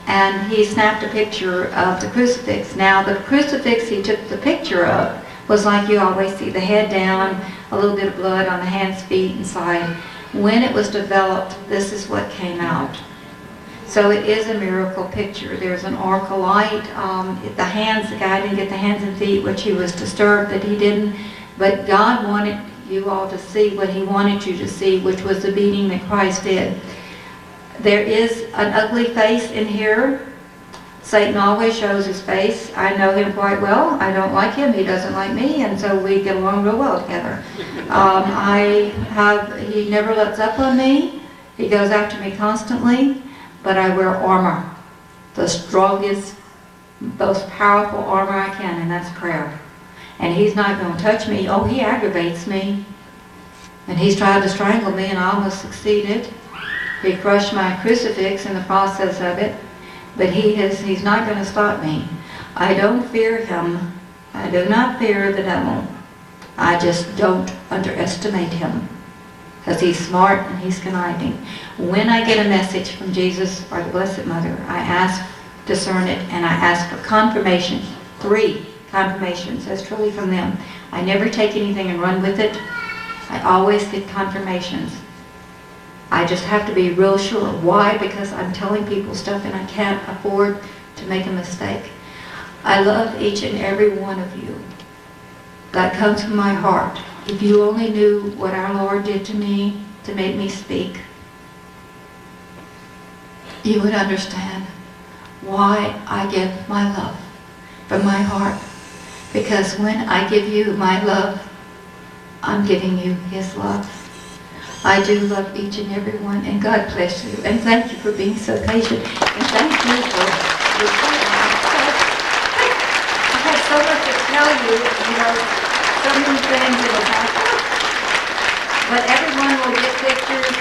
And he snapped a picture of the crucifix. Now, the crucifix he took the picture of was like you always see, the head down, a little bit of blood on the hands, feet, and side. When it was developed, this is what came out. So it is a miracle picture. There's an arc of light. The hands, the guy didn't get the hands and feet, which he was disturbed that he didn't. But God wanted you all to see what he wanted you to see, which was the beating that Christ did. There is an ugly face in here. Satan always shows his face. I know him quite well. I don't like him. He doesn't like me, and so we get along real well together. He never lets up on me. He goes after me constantly, but I wear armor. The strongest, most powerful armor I can, and that's prayer. And he's not going to touch me. Oh, he aggravates me. And he's tried to strangle me, and I almost succeeded. He crushed my crucifix in the process of it. But he's not going to stop me. I don't fear him. I do not fear the devil. I just don't underestimate him. Because he's smart and he's conniving. When I get a message from Jesus or the Blessed Mother, I ask, discern it, and I ask for confirmation. 3 confirmations. That's truly from them. I never take anything and run with it. I always get confirmations. I just have to be real sure. Why? Because I'm telling people stuff and I can't afford to make a mistake. I love each and every one of you. That comes from my heart. If you only knew what our Lord did to me to make me speak, you would understand why I give my love from my heart. Because when I give you my love, I'm giving you His love. I do love each and every one, and God bless you. And thank you for being so patient. And thank you for your time. I had so much to tell you, so many things that will happen. But everyone will get pictures.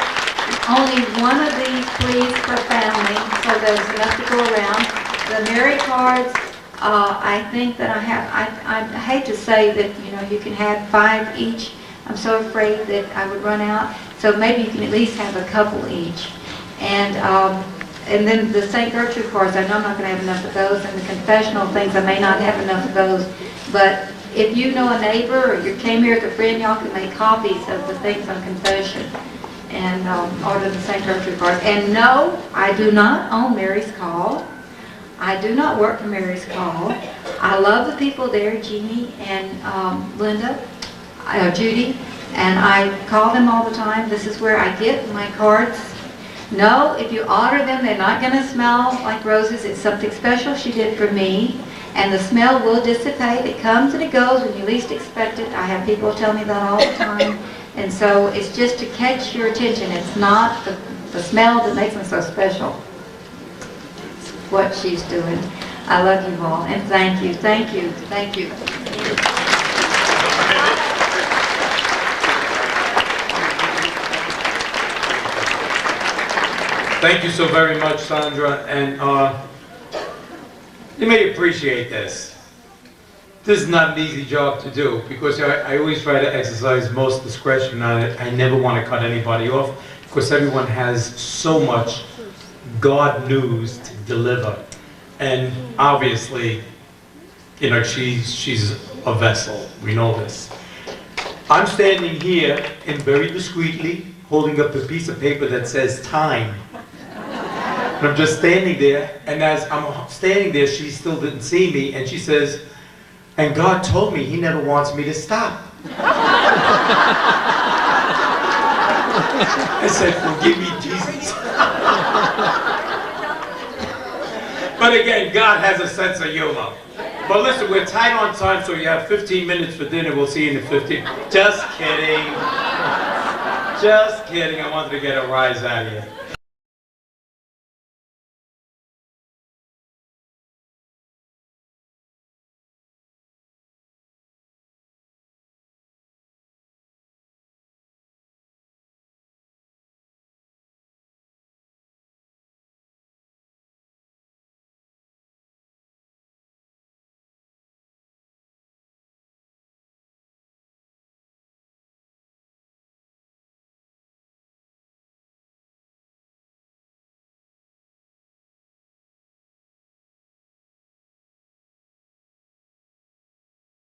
Only one of these, please, per family, so there's enough to go around. The Mary cards, I think that I hate to say that, you can have 5 each. I'm so afraid that I would run out. So maybe you can at least have a couple each. And then the St. Gertrude cards, I know I'm not going to have enough of those. And the confessional things, I may not have enough of those. But if you know a neighbor or you came here with a friend, y'all can make copies of the things on confession and order the St. Gertrude cards. And no, I do not own Mary's Call. I do not work for Mary's Call. I love the people there, Jeannie and Linda, Judy. And I call them all the time. This is where I get my cards. No, if you order them, they're not going to smell like roses. It's something special she did for me. And the smell will dissipate. It comes and it goes when you least expect it. I have people tell me that all the time. And so it's just to catch your attention. It's not the smell that makes them so special. It's what she's doing. I love you all. And thank you, thank you, thank you. Thank you so very much, Sondra, and you may appreciate this. This is not an easy job to do because I always try to exercise most discretion on it. I never want to cut anybody off because everyone has so much God news to deliver. And obviously, she's a vessel. We know this. I'm standing here and very discreetly holding up a piece of paper that says time. And I'm just standing there, and as I'm standing there, she still didn't see me, and she says, and God told me He never wants me to stop. I said, forgive me, Jesus. But again, God has a sense of humor. But listen, we're tight on time, so you have 15 minutes for dinner. We'll see you in 15. Just kidding. Just kidding. I wanted to get a rise out of you.